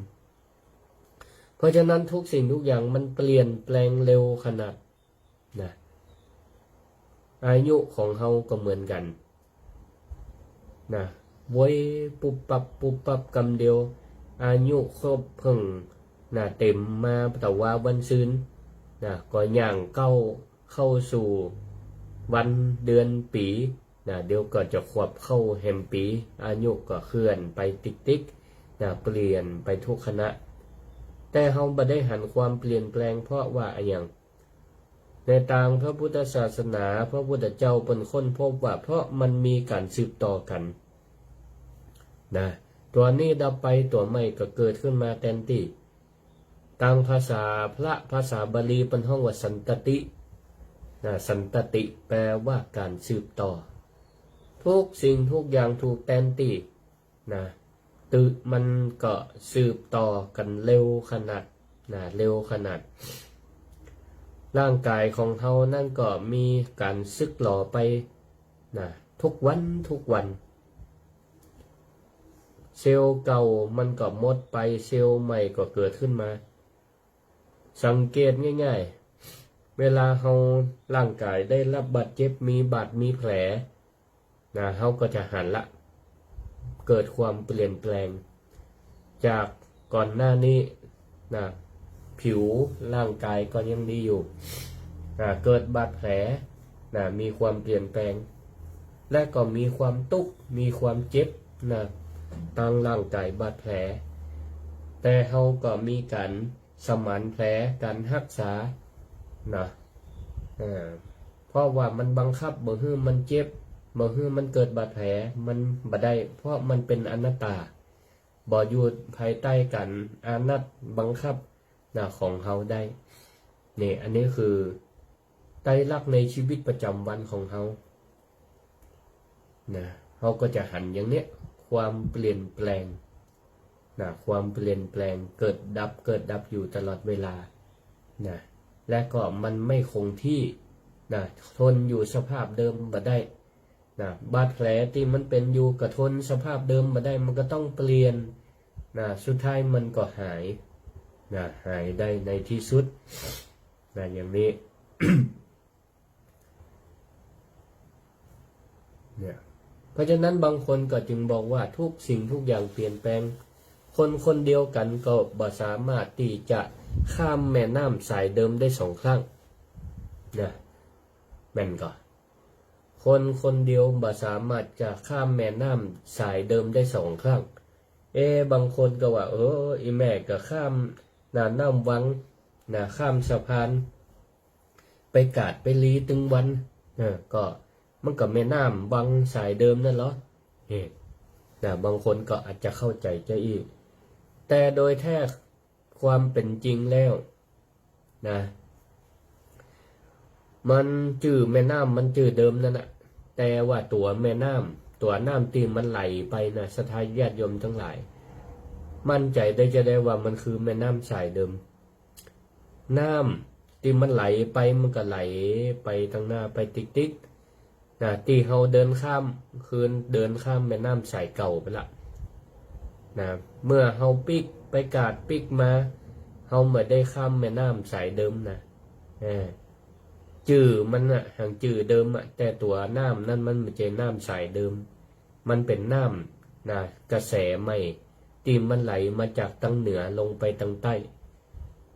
เพราะฉะนั้นทุกสิ่งทุกอย่างมันเปลี่ยนแปลงเร็วขนาดอายุของเฮาก็เหมือนกันไว้ปุบปับกำเดียวอายุครบเพิ่งเต็มมาแต่ว่าวันซืนก็ย่างเข้าสู่วันเดือนปีเดี๋ยวก็จะขวบเข้าแฮมปีอายุก็เคลื่อนไปติ๊กเปลี่ยนไปทุกขณะแต่เฮาบ่ได้หันความเปลี่ยนแปลงเพราะว่าอย่างในทางพระพุทธศาสนาพระพุทธเจ้าเป็นค้นพบว่าเพราะมันมีการสืบต่อกันตัวนี้ดับไปตัวใหม่ก็เกิดขึ้นมาแทนที่ทางภาษาภาษาบาลีเป็นห้องว่าสันตติสันตติแปลว่าการสืบต่อทุกสิ่งทุกอย่างถูกแทนที่มันก็สืบต่อกันเร็วขนาดร่างกายของเฮานั่นก็มีการสึกหล่อไปทุกวันเซลล์เก่ามันก็หมดไปเซลล์ใหม่ก็เกิดขึ้นมาสังเกตง่ายๆเวลาเฮาร่างกายได้รับบาดเจ็บมีบาดมีแผลเฮาก็จะหันละเกิดความเปลี่ยนแปลงจากก่อนหน้านี้ผิวร่างกายก็ยังดีอยู่เกิดบาดแผลมีความเปลี่ยนแปลงและก็มีความทุกข์มีความเจ็บทางร่างกายบาดแผลแต่เฮาก็มีการสมานแผลการรักษาเพราะว่ามันบังคับบ่ให้มันเจ็บบ่ให้มันเกิดบาดแผลมันบ่ได้เพราะมันเป็นอนัตตาบ่อยู่ภายใต้การอานัตบังคับของเฮาได้นี่อันนี้คือไตรลักษณ์ในชีวิตประจำวันของเฮาเฮาก็จะหันอย่างเนี้ยความเปลี่ยนแปลงความเปลี่ยนแปลงเกิดดับอยู่ตลอดเวลาและก็มันไม่คงที่ทนอยู่สภาพเดิมบ่ได้บาดแผลที่มันเป็นอยู่กับทนสภาพเดิมบ่ได้มันก็ต้องเปลี่ยนสุดท้ายมันก็หาย หายได้ในที่สุดอย่างนี้ เนี่ยเพราะฉะนั้นบางคนก็จึงบอกว่าทุกสิ่งทุกอย่างเปลี่ยนแปลงคนคนเดียวกันก็บ่สามารถที่จะข้ามแม่น้ำสายเดิมได้สองครั้งแม่นก่อนคนคนเดียวบ่สามารถจะข้ามแม่น้ำสายเดิมได้สองครั้งบางคนก็ว่าอีแม่ก็ข้ามน้ำวังข้ามสะพานไปกาดไปลีตึงวันก็มันก็แม่น้ำวังสายเดิมนั่นเหรอบางคนก็อาจจะเข้าใจจะอีกแต่โดยแท้ความเป็นจริงแล้วมันจื่อแม่น้ำมันจื่อเดิมนั่นแหะแต่ว่าตัวแม่น้ำตัวน้ำตีมันไหลไปสถานญาติโยมทั้งหลายมั่นใจได้จะได้ว่ามันคือแม่น้ำสายเดิมน้ำที่มันไหลไปมันก็ไหลไปทางหน้าไปติ๊กที่เฮาเดินข้ามแม่น้ำสายเก่าไปละเมื่อเฮาปิกไปกาดปิกมาเฮาไม่ได้ข้ามแม่น้ำสายเดิมจื่อมันห่างจื่อเดิมแต่ตัวน้ำนั่นมันไม่ใช่น้ำสายเดิมมันเป็นน้ำกระแสใหม่ที่มันไหลมาจากทางเหนือลงไปทางใต้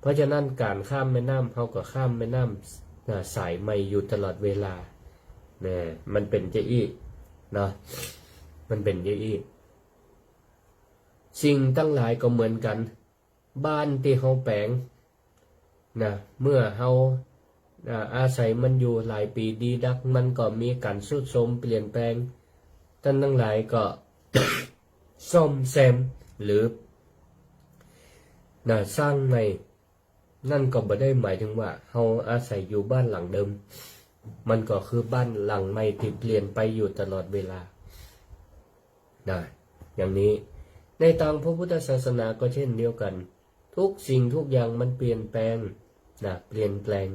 เพราะฉะนั้นการข้ามแม่น้ำเฮาก็ข้ามแม่น้ำสายใหม่อยู่ตลอดเวลามันเป็นเจอี้มันเป็นเจอี้สิ่งทั้งหลายก็เหมือนกันบ้านที่เฮาแปลงเมื่อเฮาอาศัยมันอยู่หลายปีดีดักมันก็มีการทรุดโทรมเปลี่ยนแปลงท่านทั้งหลายก็ ซ่อมแซมหรือสร้างใหม่นั่นก็บ่ได้หมายถึงว่าเฮาอาศัยอยู่บ้านหลังเดิมมันก็คือบ้านหลังใหม่ที่เปลี่ยนไปอยู่ตลอดเวลาอย่างนี้ในทางพระพุทธศาสนาก็เช่นเดียวกันทุกสิ่งทุกอย่างมันเปลี่ยนแปลงเปลี่ยนแปลง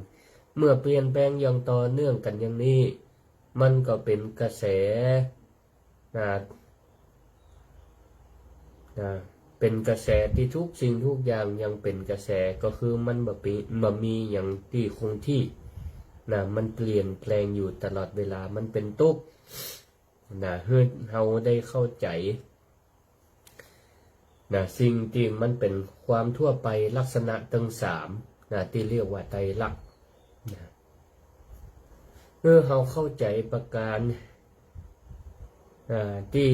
เมื่อเปลี่ยนแปลงอย่างต่อเนื่องกันอย่างนี้มันก็เป็นกระแสเป็นกระแสที่ทุกสิ่งทุกอย่างยังเป็นกระแสก็คือมันบ่มีอย่างที่คงที่มันเปลี่ยนแปลงอยู่ตลอดเวลามันเป็นทุกข์ให้เราได้เข้าใจสิ่งที่มันเป็นความทั่วไปลักษณะทั้งสามที่เรียกว่าไตรลักษณ์เมื่อเราเข้าใจประการที่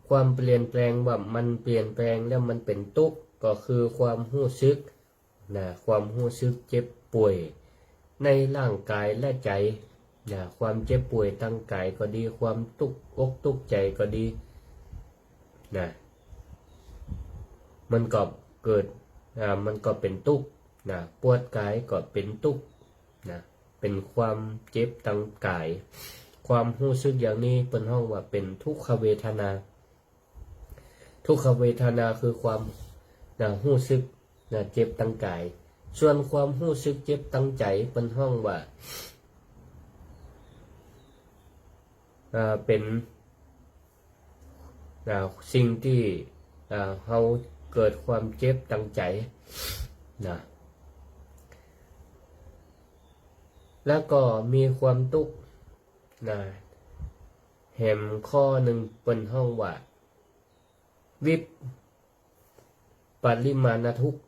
ความเปลี่ยนแปลงว่ามันเปลี่ยนแปลงแล้วมันเป็นทุกข์ก็คือความรู้สึกความรู้สึกเจ็บป่วยในร่างกายและใจความเจ็บป่วยทางกายก็ดีความทุกข์อกทุกข์ใจก็ดีมันก็เกิดมันก็เป็นทุกข์ปวดกายก็เป็นทุกข์เป็นความเจ็บทางกายความรู้สึกอย่างนี้เป็นห้องว่าเป็นทุกขเวทนาทุกขเวทนาคือความรู้สึกเจ็บทางกายส่วนความรู้สึกเจ็บทางใจเป็นห้องว่าเป็นสิ่งที่เราเกิดความเจ็บทางใจแล้วก็มีความทุกข์แหมข้อหนึ่งเป็นห้องว่าวิปริมาณทุกข์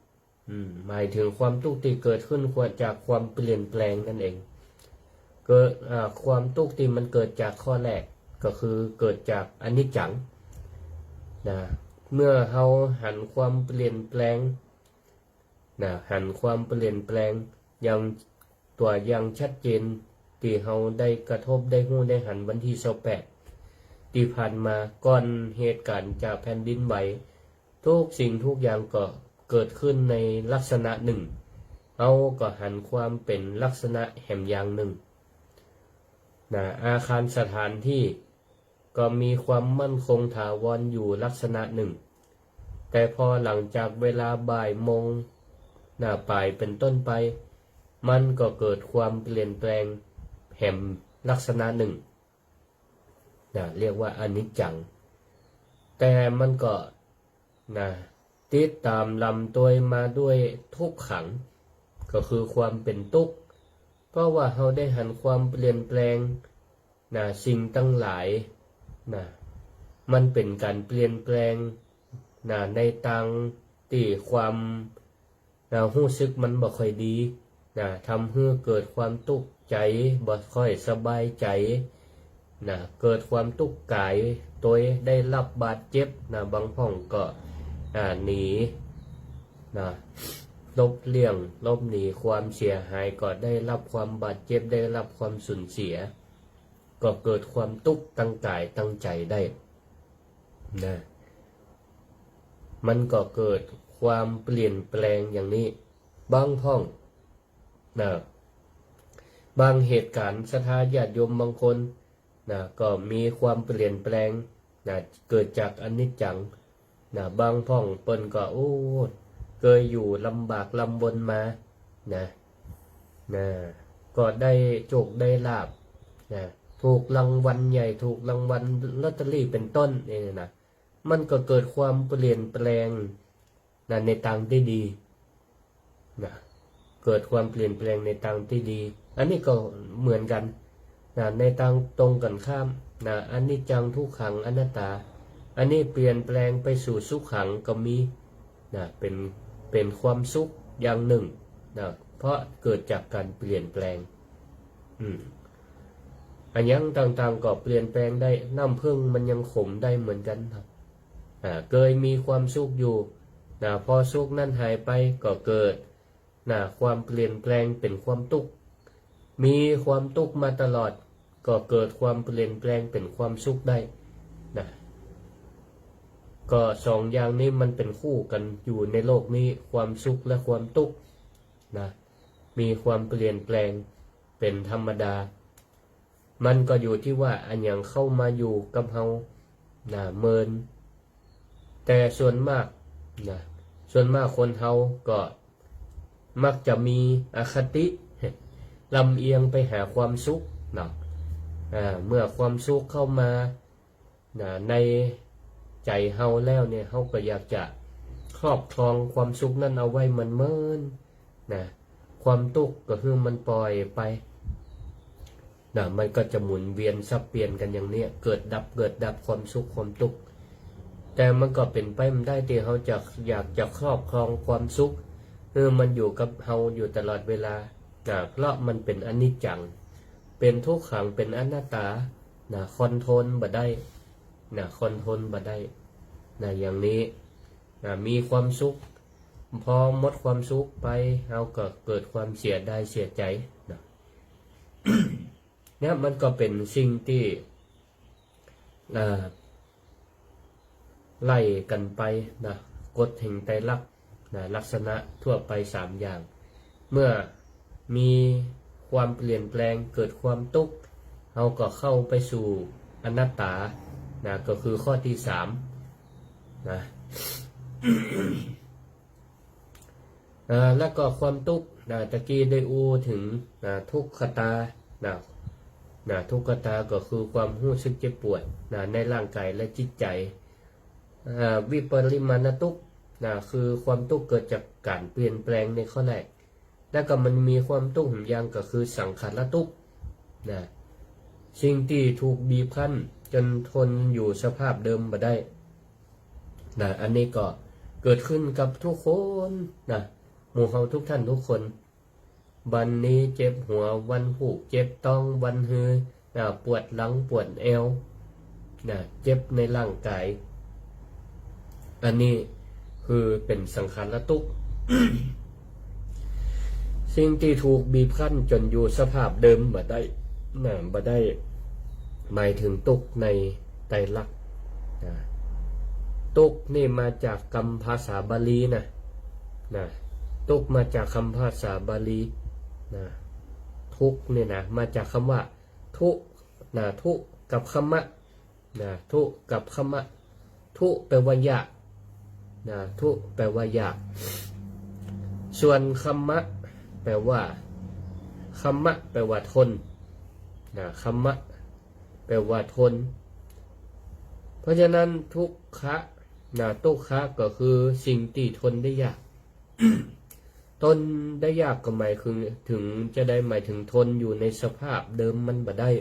หมายถึงความทุกข์ที่เกิดขึ้นจากความเปลี่ยนแปลงนั่นเองเกิดความทุกข์ที่มันเกิดจากข้อแรกก็คือเกิดจากอนิจจังเมื่อเราหันความเปลี่ยนแปลงหันความเปลี่ยนแปลงอย่างตัวอย่างชัดเจนที่เราได้กระทบได้หู้ได้หันวันที่28ที่ผ่านมาก่อนเหตุการณ์จากแผ่นดินไหวทุกสิ่งทุกอย่างก็เกิดขึ้นในลักษณะหนึ่งเราก็หันความเป็นลักษณะแห่งอย่างหนึ่งอาคารสถานที่ก็มีความมั่นคงถาวรอยู่ลักษณะหนึ่งแต่พอหลังจากเวลาบ่ายโมงปลายเป็นต้นไปมันก็เกิดความเปลี่ยนแปลงแห่งลักษณะหนึ่งเรียกว่าอนิจจังแต่มันก็ ติดตามลำตัวมาด้วยทุกขังก็คือความเป็นทุกข์เพราะว่าเราได้หันความเปลี่ยนแปลงสิ่งตั้งหลายมันเป็นการเปลี่ยนแปลงในทางที่ความรู้สึกมันบ่ค่อยดีทำให้เกิดความทุกข์ใจบ่ค่อยสบายใจเกิดความทุกข์กายตัวได้รับบาดเจ็บบางพ่องก็หนีลบเลี่ยงลบหนีความเสียหายก็ได้รับความบาดเจ็บได้รับความสูญเสียก็เกิดความทุกข์ตั้งกายตั้งใจได้มันก็เกิดความเปลี่ยนแปลงอย่างนี้บางพ่องบางเหตุการณ์ศรัทธาญาติโยมบางคนก็มีความเปลี่ยนแปลงเกิดจากอนิจจังบางพ่องเปิ้นก็เคยอยู่ลำบากลำบนมาก็ได้โชคได้ลาภถูกรางวัลใหญ่ถูกรางวัลลอตเตอรี่เป็นต้นนี่มันก็เกิดความเปลี่ยนแปลงในทางที่ดีเกิดความเปลี่ยนแปลงในทางที่ดีอันนี้ก็เหมือนกันในทางตรงกันข้ามอันนี้จังทุกขังอนัตตาอันนี้เปลี่ยนแปลงไปสู่สุขขังก็มีเป็นความสุขอย่างหนึ่งเพราะเกิดจากการเปลี่ยนแปลงอันยังต่างๆก็เปลี่ยนแปลงได้น้ำผึ้งมันยังขมได้เหมือนกันครับเคยมีความสุขอยู่พอสุขนั้นหายไปก็เกิดความเปลี่ยนแปลงเป็นความทุกข์มีความทุกข์มาตลอดก็เกิดความเปลี่ยนแปลงเป็นความสุขได้ก็สองอย่างนี้มันเป็นคู่กันอยู่ในโลกนี้ความสุขและความทุกข์มีความเปลี่ยนแปลงเป็นธรรมดามันก็อยู่ที่ว่าอันอย่างเข้ามาอยู่กับเฮาเมินแต่ส่วนมากคนเฮาก็มักจะมีอคติลำเอียงไปหาความสุขเมื่อความสุขเข้ามาในใจเฮาแล้วเนี่ยเฮาก็อยากจะครอบครองความสุขนั้นเอาไว้มันเมินความทุกข์ก็คือมันปล่อยไปมันก็จะหมุนเวียนซับเปลี่ยนกันอย่างเนี้ยเกิดดับความสุขความทุกข์แต่มันก็เป็นไปไม่ได้ที่เขาจะอยากจะครอบครองความสุขมันอยู่กับเฮาอยู่ตลอดเวลาเพราะมันเป็นอนิจจังเป็นทุกขังเป็นอนัตตาคอนโทรลบ่ได้คอนโทรลบ่ได้อย่างนี้มีความสุขพอหมดความสุขไปเฮาก็เกิดความเสียดายเสียใจเนี่ยมันก็เป็นสิ่งที่ไล่กันไปกฎแห่งไตรลักษณ์ลักษณะทั่วไป3อย่างเมื่อมีความเปลี่ยนแปลงเกิดความทุกข์เราก็เข้าไปสู่อนัตตาก็คือข้อที่3แล้วก็ความทุกข์ตะกี้ได้ถึงทุกขตาทุกขตาก็คือความรู้สึกเจ็บปวดในร่างกายและจิตใจวิปริมาณทุกข์คือความทุกข์เกิดจากการเปลี่ยนแปลงในข้อแรกแล้วก็มันมีความทุกข์อย่างก็คือสังขารทุกข์สิ่งที่ถูกบีบคั้นจนทนอยู่สภาพเดิมบ่ได้อันนี้ก็เกิดขึ้นกับทุกคนหมู่เฮาทุกท่านทุกคนวันนี้เจ็บหัววันผูกเจ็บต้องวันฮือปวดหลังปวดเอวเจ็บในร่างกายอันนี้คือเป็นสังขารทุกข์ สิ่งที่ถูกบีบคั้นจนอยู่สภาพเดิมบ่ได้หมายถึงทุกข์ในไตรลักษณ์ทุกข์นี่มาจากคำภาษาบาลีทุกข์มาจากคำภาษาบาลีทุกข์นี่มาจากคำว่าทุทุกับคมะทุกับคมะทุแปลว่ายากทุแปลว่ายากส่วนคมะแปลว่าทนคมะแปลว่าทนเพราะฉะนั้นทุกขะ ตุกขะก็คือสิ่งที่ทนได้ยาก ทนได้ยากก็หมายถึงจะได้หมายถึงทนอยู่ในสภาพเดิมมันบ่ได้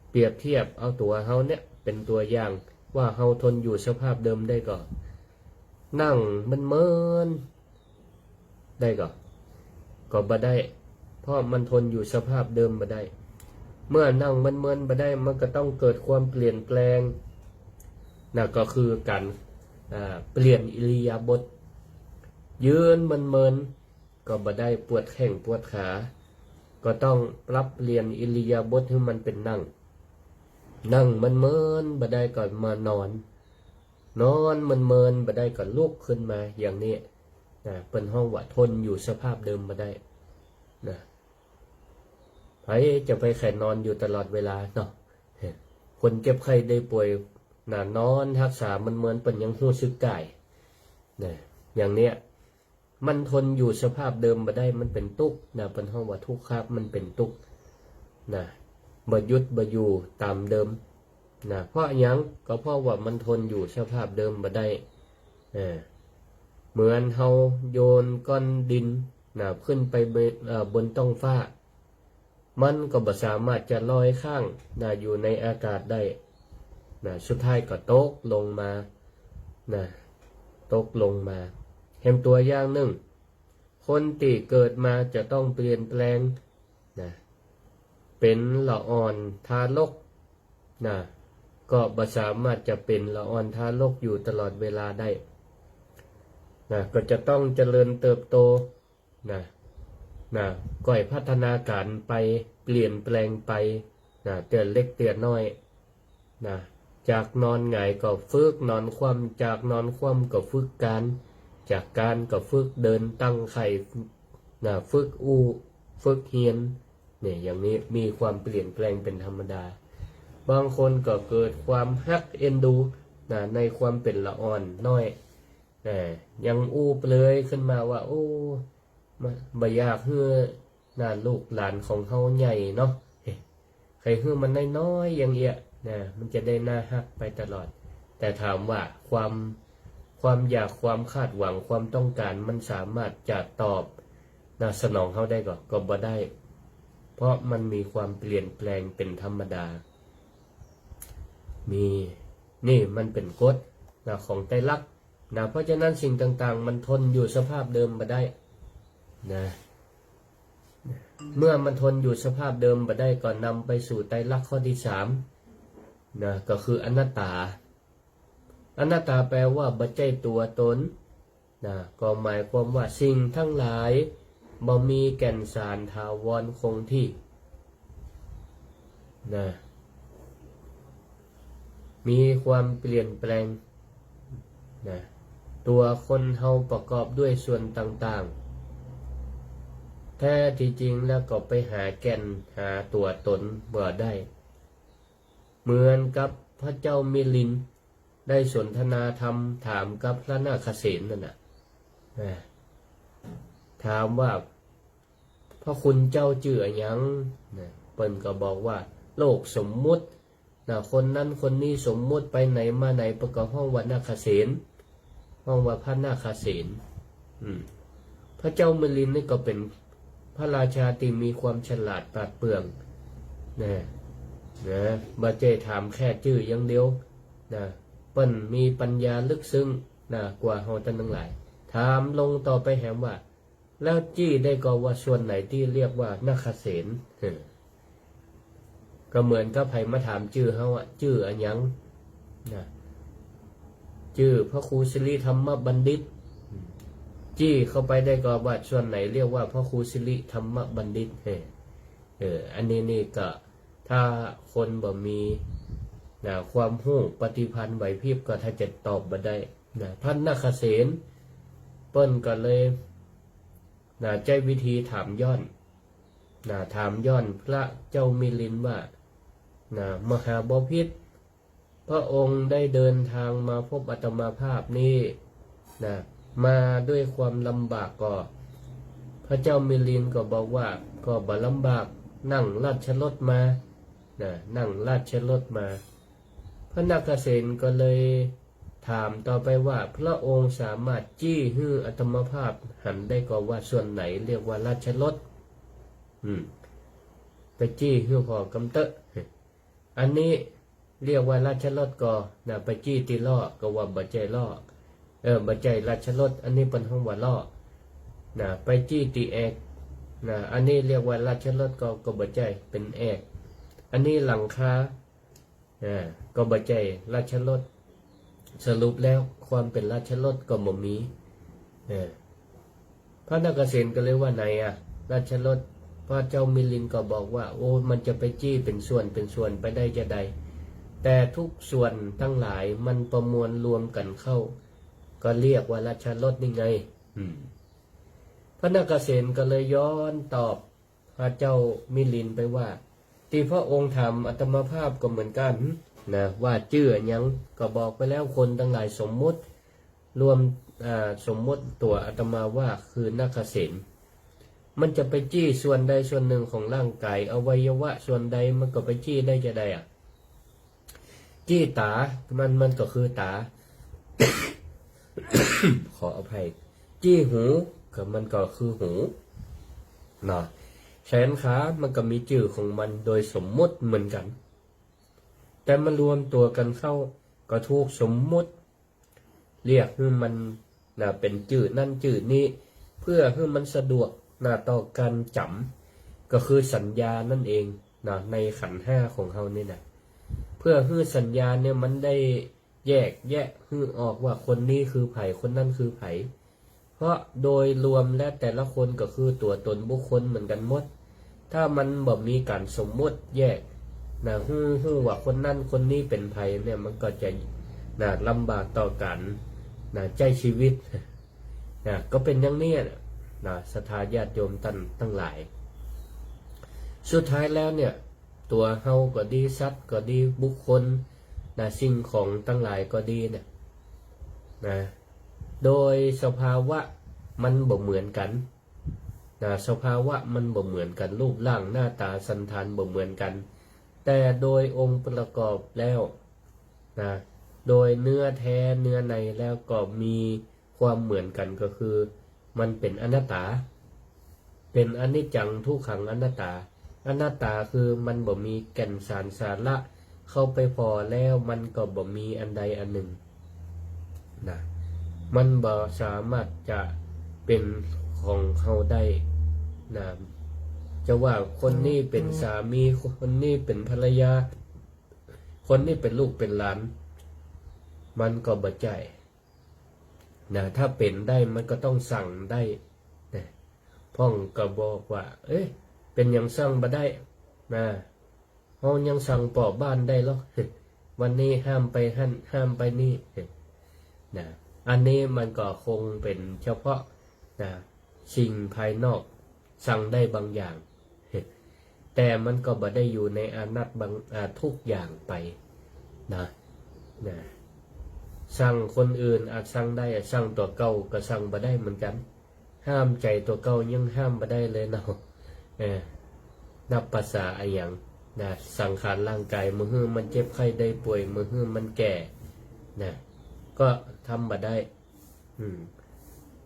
เปรียบเทียบเอาตัวเฮาเนี่ยเป็นตัวอย่างว่าเฮาทนอยู่สภาพเดิมได้ก็นั่งมันเมินได้ก็บ่ได้เพราะมันทนอยู่สภาพเดิมบ่ได้เมื่อนั่งมันเมินบ่ได้มันก็ต้องเกิดความเปลี่ยนแปลงก็คือการเปลี่ยนอิริยาบถยืนมันเมินก็บ่ได้ปวดแข้งปวดขาก็ต้องปรับเปลี่ยนอิริยาบถให้มันเป็นนั่งมันเมินบ่ได้ก็มานอนมันเมินบ่ได้ก็ลุกขึ้นมาอย่างนี้เป็นห้องว่าทนอยู่สภาพเดิมบ่ได้ไผจะไปแค่นอนอยู่ตลอดเวลาเนาะคนเจ็บไข้ได้ป่วยนอนรักษามันเมินเป็นยังรู้สึกกายอย่างเนี้ยมันทนอยู่สภาพเดิมบ่ได้มันเป็นทุกข์เป็นห้องว่าทุกข์ครับมันเป็นทุกข์บ่หยุดบ่อยู่ตามเดิมเพราะหยังก็เพราะว่ามันทนอยู่สภาพเดิมบ่ได้เหมือนเฮาโยนก้อนดินขึ้นไปบนท้องฟ้ามันก็บ่สามารถจะลอยข้างอยู่ในอากาศได้สุดท้ายก็ตกลงมาเห็นตัวอย่างหนึ่งคนที่เกิดมาจะต้องเปลี่ยนแปลงเป็นละอ่อนทารกก็บ่สามารถจะเป็นละอ่อนทารกอยู่ตลอดเวลาได้ก็จะต้องเจริญเติบโตก่อยพัฒนาการไปเปลี่ยนแปลงไปเตือนเล็กเตือนน้อยจากนอนหงายก็ฝึกนอนคว่ำจากนอนคว่ำก็ฝึกการจากการก็ฝึกเดินตั้งไข่ฝึกฝึกเฮียนอย่างนี้มีความเปลี่ยนแปลงเป็นธรรมดาบางคนก็เกิดความฮักเอ็นดูในความเป็นละอ่อนน้อยยังเปลยขึ้นมาว่าโอ้บ่อยากให้ลูกหลานของเฮาใหญ่เนาะใครให้มันน้อยๆอย่างเงี้ยมันจะได้น่าฮักไปตลอดแต่ถามว่าความอยากความคาดหวังความต้องการมันสามารถจะตอบสนองเฮาได้ก็บ่ได้เพราะมันมีความเปลี่ยนแปลงเป็นธรรมดานี่มันเป็นกฎของไตรลักษณ์เพราะฉะนั้นสิ่งต่างๆมันทนอยู่สภาพเดิมบ่ได้เมื่อมันทนอยู่สภาพเดิมบ่ได้ก็นำไปสู่ไตรลักษณ์ข้อที่3ก็คืออนัตตาแปลว่าบ่ใช่ตัวตนก็หมายความว่าสิ่งทั้งหลายบ่มีแก่นสารถาวรคงที่มีความเปลี่ยนแปลงตัวคนเฮาประกอบด้วยส่วนต่างๆแท้ที่จริงแล้วก็ไปหาแก่นหาตัวตนบ่ได้เหมือนกับพระเจ้ามิลินได้สนทนาธรรมถามกับพระนาคเสนนั่นถามว่าพระคุณเจ้าชื่อหยังเปิ้นก็บอกว่าโลกสมมุติคนนั้นคนนี้สมมุติไปไหนมาไหนประกอบห้องว่านาคเสนห้องว่าพระนาคเสนพระเจ้ามิลินนี่ก็เป็นพระราชาที่มีความฉลาดปราดเปรื่องบ่ใจถามแค่ชื่ออย่างเดียวเปิ้นมีปัญญาลึกซึ้งกว่าเฮาทั้งหลายถามลงต่อไปแหมว่าแล้วจี้ได้ก็ว่าส่วนไหนที่เรียกว่านาคเสนก็เหมือนกับไผมาถามชื่อเฮาชื่ออันหยังชื่อพระครูสิริธรรมบัณฑิตจี้เข้าไปได้ก็ว่าส่วนไหนเรียกว่าพระครูสิริธรรมบัณฑิตอันนี้ก็ถ้าคนบ่มีความรู้ปฏิภาณไหวพริบก็ถ้าจะตอบบ่ได้พระนาคเสนเปิ้นก็เลยใช้วิธีถามย้อนพระเจ้ามิลินว่ามหาบพิตรพระองค์ได้เดินทางมาพบอาตมาภาพนี้มาด้วยความลำบากก็พระเจ้ามิลินก็บอกว่าก็บ่ลำบากนั่งราชรถมานั่งราชรถมาพ พระนาคเษนก็เลยถามต่อไปว่าพระองค์สามารถจี้ฮื้ออัตมภาพหันได้ก็ว่าส่วนไหนเรียกว่าราชรสไปจี้ฮื้อพอกำเตอะอันนี้เรียกว่าราชรสก็นะไปจี้ตีล่อก็ว่าบ่ใจล่อบ่ใจราชรสอันนี้เป็นห้องว่าล่อนะไปจี้ตีแอกนะอันนี้เรียกว่าราชรสก็บ่ใจเป็นแอกอันนี้หลังคาก็บ่ใจราชรสสรุปแล้วความเป็นราชรสก็บ่มีพระนาคเษนก็เลยว่าไหนราชรสพระเจ้ามิลินก็บอกว่าโอ้มันจะไปจี้เป็นส่วนไปได้จะใดแต่ทุกส่วนทั้งหลายมันประมวลรวมกันเข้าก็เรียกว่าราชรสนี่ไงพระนาคเษนก็เลยย้อนตอบพระเจ้ามิลินไปว่าที่พระองค์ทำอัตมภาพก็เหมือนกันนะว่าชื่อยังก็บอกไปแล้วคนทั้งหลายสมมุติรวมสมมุติตัวอาตมาว่าคือนาคเษนมันจะไปจี้ส่วนใดส่วนหนึ่งของร่างกายอวัยวะส่วนใดมันก็ไปจี้ได้จะได้จี้ตามันก็คือตา ขออภัยจี้หูก็มันก็คือหูนะแขนขามันก็มีชื่อของมันโดยสมมุติเหมือนกันแต่มารวมตัวกันเข้าก็ถูกสมมุติเรียกให้มันเป็นชื่อนั่นชื่อนี้เพื่อให้มันสะดวกต่อการจำก็คือสัญญานั่นเองในขันธ์ห้าของเขานี่นะเพื่อให้สัญญาเนี่ยมันได้แยกแยะให้ออกว่าคนนี้คือไผ่คนนั่นคือไผ่เพราะโดยรวมและแต่ละคนก็คือตัวตนบุคคลเหมือนกันหมดถ้ามันบ่มีการสมมุติแยกฮู้ว่าคนนั่นคนนี้เป็นไผ่เนี่ยมันก็จะลำบากต่อกันใจชีวิตก็เป็นอย่างนี้ศรัทธาญาติโยมตั้งหลายสุดท้ายแล้วเนี่ยตัวเฮาก็ดีสัตว์ก็ดีบุคคลสิ่งของตั้งหลายก็ดีเนี่ยโดยสภาวะมันบ่เหมือนกันสภาวะมันบ่เหมือนกันรูปร่างหน้าตาสันฐานบ่เหมือนกันแต่โดยองค์ประกอบแล้วโดยเนื้อแท้เนื้อในแล้วก็มีความเหมือนกันก็คือมันเป็นอนัตตาเป็นอนิจจังทุกขังอนัตตาอนัตตาคือมันบ่มีแก่นสารสาระเข้าไปพอแล้วมันก็บ่มีอันใดอันหนึ่งมันบ่สามารถจะเป็นของเขาได้จะว่าคนนี้เป็นสามีคนนี้เป็นภรรยาคนนี้เป็นลูกเป็นหลานมันก็บ่ใจถ้าเป็นได้มันก็ต้องสั่งได้พ่องก็บอกว่าเป็นอย่างสั่งบ่ได้เฮายังสั่งปอบบ้านได้หรอวันนี้ห้ามไปหั่นห้ามไปนี่อันนี้มันก็คงเป็นเฉพาะสิ่งภายนอกสั่งได้บางอย่างแต่มันก็บ่ได้อยู่ในอนัตบางทุกอย่างไปสั่งคนอื่นอาจสั่งได้สั่งตัวเก่าก็สั่งบ่ได้เหมือนกันห้ามใจตัวเก่ายังห้ามบ่ได้เลยนับภาษาอะไรอย่างสังขารร่างกายมือฮื้อมันเจ็บไข้ได้ป่วยมือฮื้อมันแก่ก็ทำบ่ได้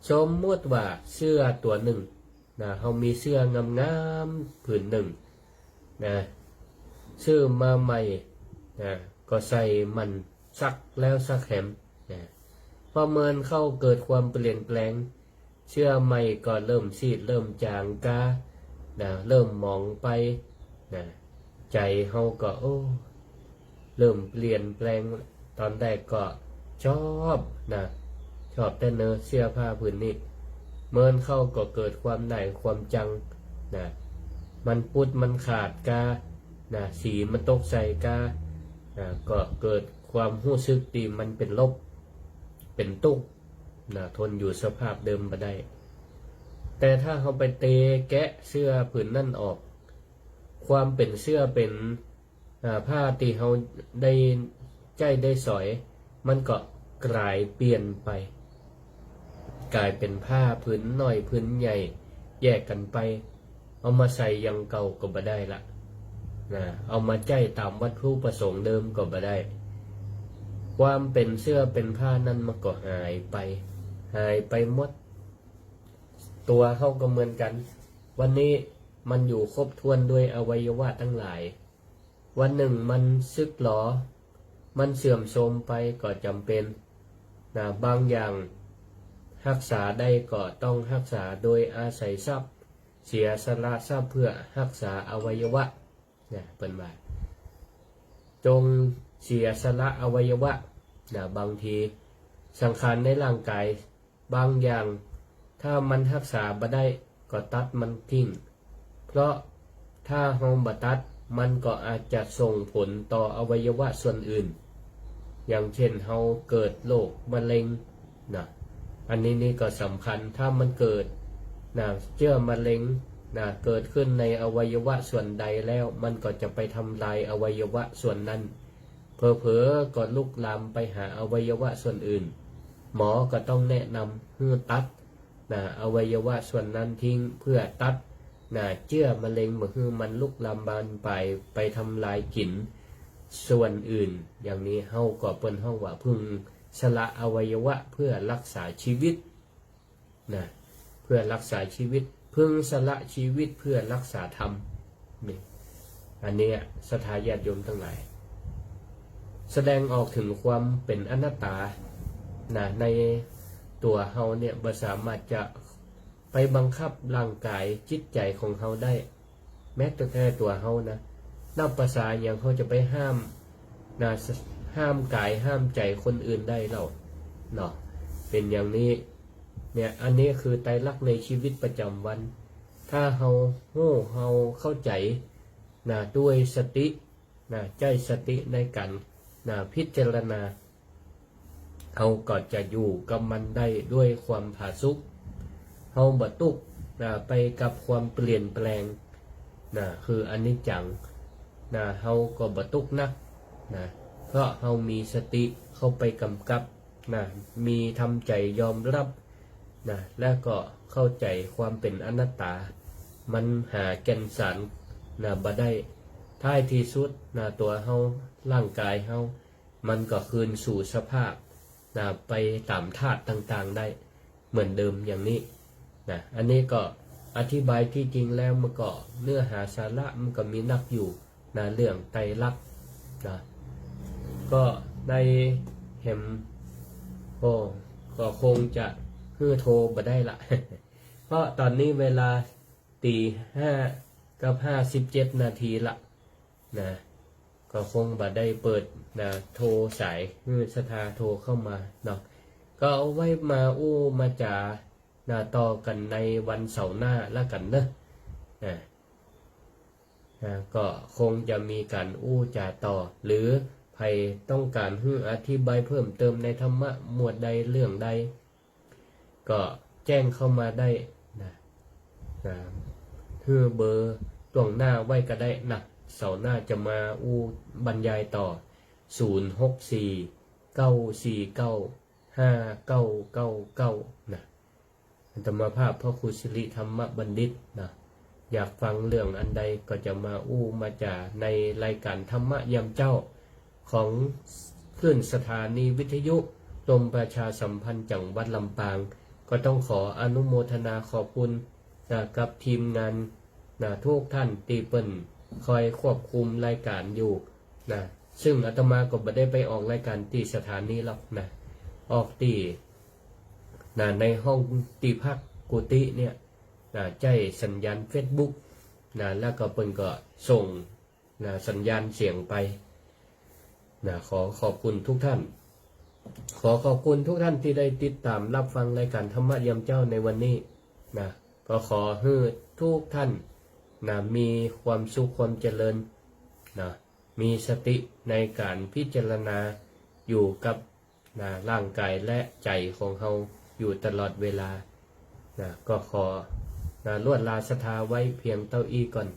สมมติว่าเสื้อตัวหนึ่งเขามีเสื้องามๆผืนหนึ่งซื้อมาใหม่ก็ใส่มันซักแล้วซักแหมพอเมินเข้าเกิดความเปลี่ยนแปลงเสื้อใหม่ก็เริ่มซีดเริ่มจางกาเริ่มมองไปใจเขาก็เริ่มเปลี่ยนแปลงตอนแรกก็ชอบชอบแต่เนื้อเสื้อผ้าผืนนี้เมินเข้าก็เกิดความไหนความจังมันปุดมันขาดกาสีมันตกใส่กาก็เกิดความรู้สึกที่มันเป็นลบเป็นตุกทนอยู่สภาพเดิมบ่ได้แต่ถ้าเขาไปเตะแกะเสื้อผืนนั่นออกความเป็นเสื้อเป็นผ้าที่เขาได้ใจได้สอยมันก็กลายเปลี่ยนไปกลายเป็นผ้าผืนน้อยผืนใหญ่แยกกันไปเอามาใส่ยังเก่าก็บ่ได้ละเอามาใจตามวัตถุประสงค์เดิมก็บ่ได้ ความเป็นเสื้อเป็นผ้านั้นมันก็หายไปหมดตัวเฮาก็เหมือนกันวันนี้มันอยู่ครบถ้วนด้วยอวัยวะทั้งหลายวันหนึ่งมันสึกหรอมันเสื่อมโทรมไปก็จำเป็นบางอย่างรักษาได้ก็ต้องรักษาโดยอาศัยทรัพย์เสียสละทรัพย์เพื่อรักษาอวัยวะเป็นว่าจงเสียสละอวัยวะบางทีสังขารในร่างกายบางอย่างถ้ามันรักษาบ่ได้ก็ตัดมันทิ้งเพราะถ้าเฮาบ่ตัดมันก็อาจจะส่งผลต่ออวัยวะส่วนอื่นอย่างเช่นเฮาเกิดโรคมะเร็งอันนี้ก็สำคัญถ้ามันเกิดเชื้อมะเร็งเกิดขึ้นในอวัยวะส่วนใดแล้วมันก็จะไปทำลายอวัยวะส่วนนั้นเผลอๆก็ลุกลามไปหาอวัยวะส่วนอื่นหมอก็ต้องแนะนำให้ตัดอวัยวะส่วนนั้นทิ้งเพื่อตัดเชื้อมะเร็งเมื่อมันลุกลามบานไปทำลายกินส่วนอื่นอย่างนี้เฮาก็เปิ้นเฮาว่าพึงสละอวัยวะเพื่อรักษาชีวิตเพื่อรักษาชีวิตพึงสละชีวิตเพื่อรักษาธรรมนี่อันนี้ศรัทธาญาติโยมทั้งหลายแสดงออกถึงความเป็นอนัตตาในตัวเฮาเนี่ยบ่สามารถจะไปบังคับร่างกายจิตใจของเฮาได้แม้แต่ตัวเฮานะนับภาษาอย่างเขาจะไปห้ามห้ามกายห้ามใจคนอื่นได้แล้วเป็นอย่างนี้เนี่ยอันนี้คือไตรลักษณ์ในชีวิตประจำวันถ้าเฮาเข้าใจด้วยสติใจสติในการพิจารณาเฮาก็จะอยู่กับมันได้ด้วยความผาสุกเฮาบ่ตุกไปกับความเปลี่ยนแปลงคืออนิจจังเฮาก็บ่ตุกนักเพราะเฮามีสติเข้าไปกำกับมีทำใจยอมรับและก็เข้าใจความเป็นอนัตตามันหาแก่นสารบ่ได้ท้ายที่สุดตัวเฮาร่างกายเฮามันก็คืนสู่สภาพไปตามธาตุต่างๆได้เหมือนเดิมอย่างนี้อันนี้ก็อธิบายที่จริงแล้วมันก็เนื้อหาสาระมันก็มีนักอยู่เรื่องไตรลักษณ์ก็ในแหมก็คงจะโทรบ่ได้ละ เพราะตอนนี้เวลา 5:57 นาทีละก็คงบ่ได้เปิดโทรสายศรัทธาโทรเข้ามาก็เอาไว้มามาจาต่อกันในวันเสาร์หน้าละกันก็คงจะมีการจาต่อหรือใครต้องการให้อธิบายเพิ่มเติมในธรรมะหมวดใดเรื่องใดก็แจ้งเข้ามาได้คือเบอร์ตรงหน้าไว้ก็ได้เสาร์หน้าจะมาบรรยายต่อ0649495999อัตมาภาพพระครูสิริธรรมบัณฑิตอยากฟังเรื่องอันใดก็จะมามาจากในรายการธรรมะยามเจ้าของคลื่นสถานีวิทยุกรมประชาสัมพันธ์จังหวัดลำปางก็ต้องขออนุโมทนาขอบคุณกับทีมงานทุกท่านตีเปิ่นคอยควบคุมรายการอยู่ซึ่งอาตมาก็ไม่ได้ไปออกรายการที่สถานีหรอกออกที่ในห้องที่พักกุฏิเนี่ยใจสัญญาณ Facebook แล้วก็เปิ่นก็ส่งสัญญาณเสียงไปขอขอบคุณทุกท่านขอขอบคุณทุกท่านที่ได้ติดตามรับฟังรายการธรรมะยามเจ้าในวันนี้ก็ขอให้ทุกท่านมีความสุขความเจริญมีสติในการพิจารณาอยู่กับร่างกายและใจของเราอยู่ตลอดเวลาก็ขอลวดลาศรัทธาไว้เพียงเท่าอี้ก่อน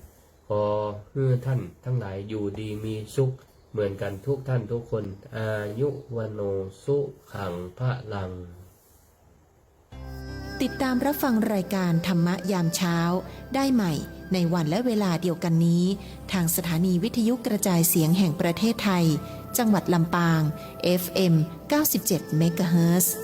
ขอให้ท่านทั้งหลายอยู่ดีมีสุขเหมือนกันทุกท่านทุกคนอายุวโนสุขังพระลังติดตามรับฟังรายการธรรมะยามเช้าได้ใหม่ในวันและเวลาเดียวกันนี้ทางสถานีวิทยุกระจายเสียงแห่งประเทศไทย จังหวัดลำปาง FM 97 เมกะเฮิรตซ์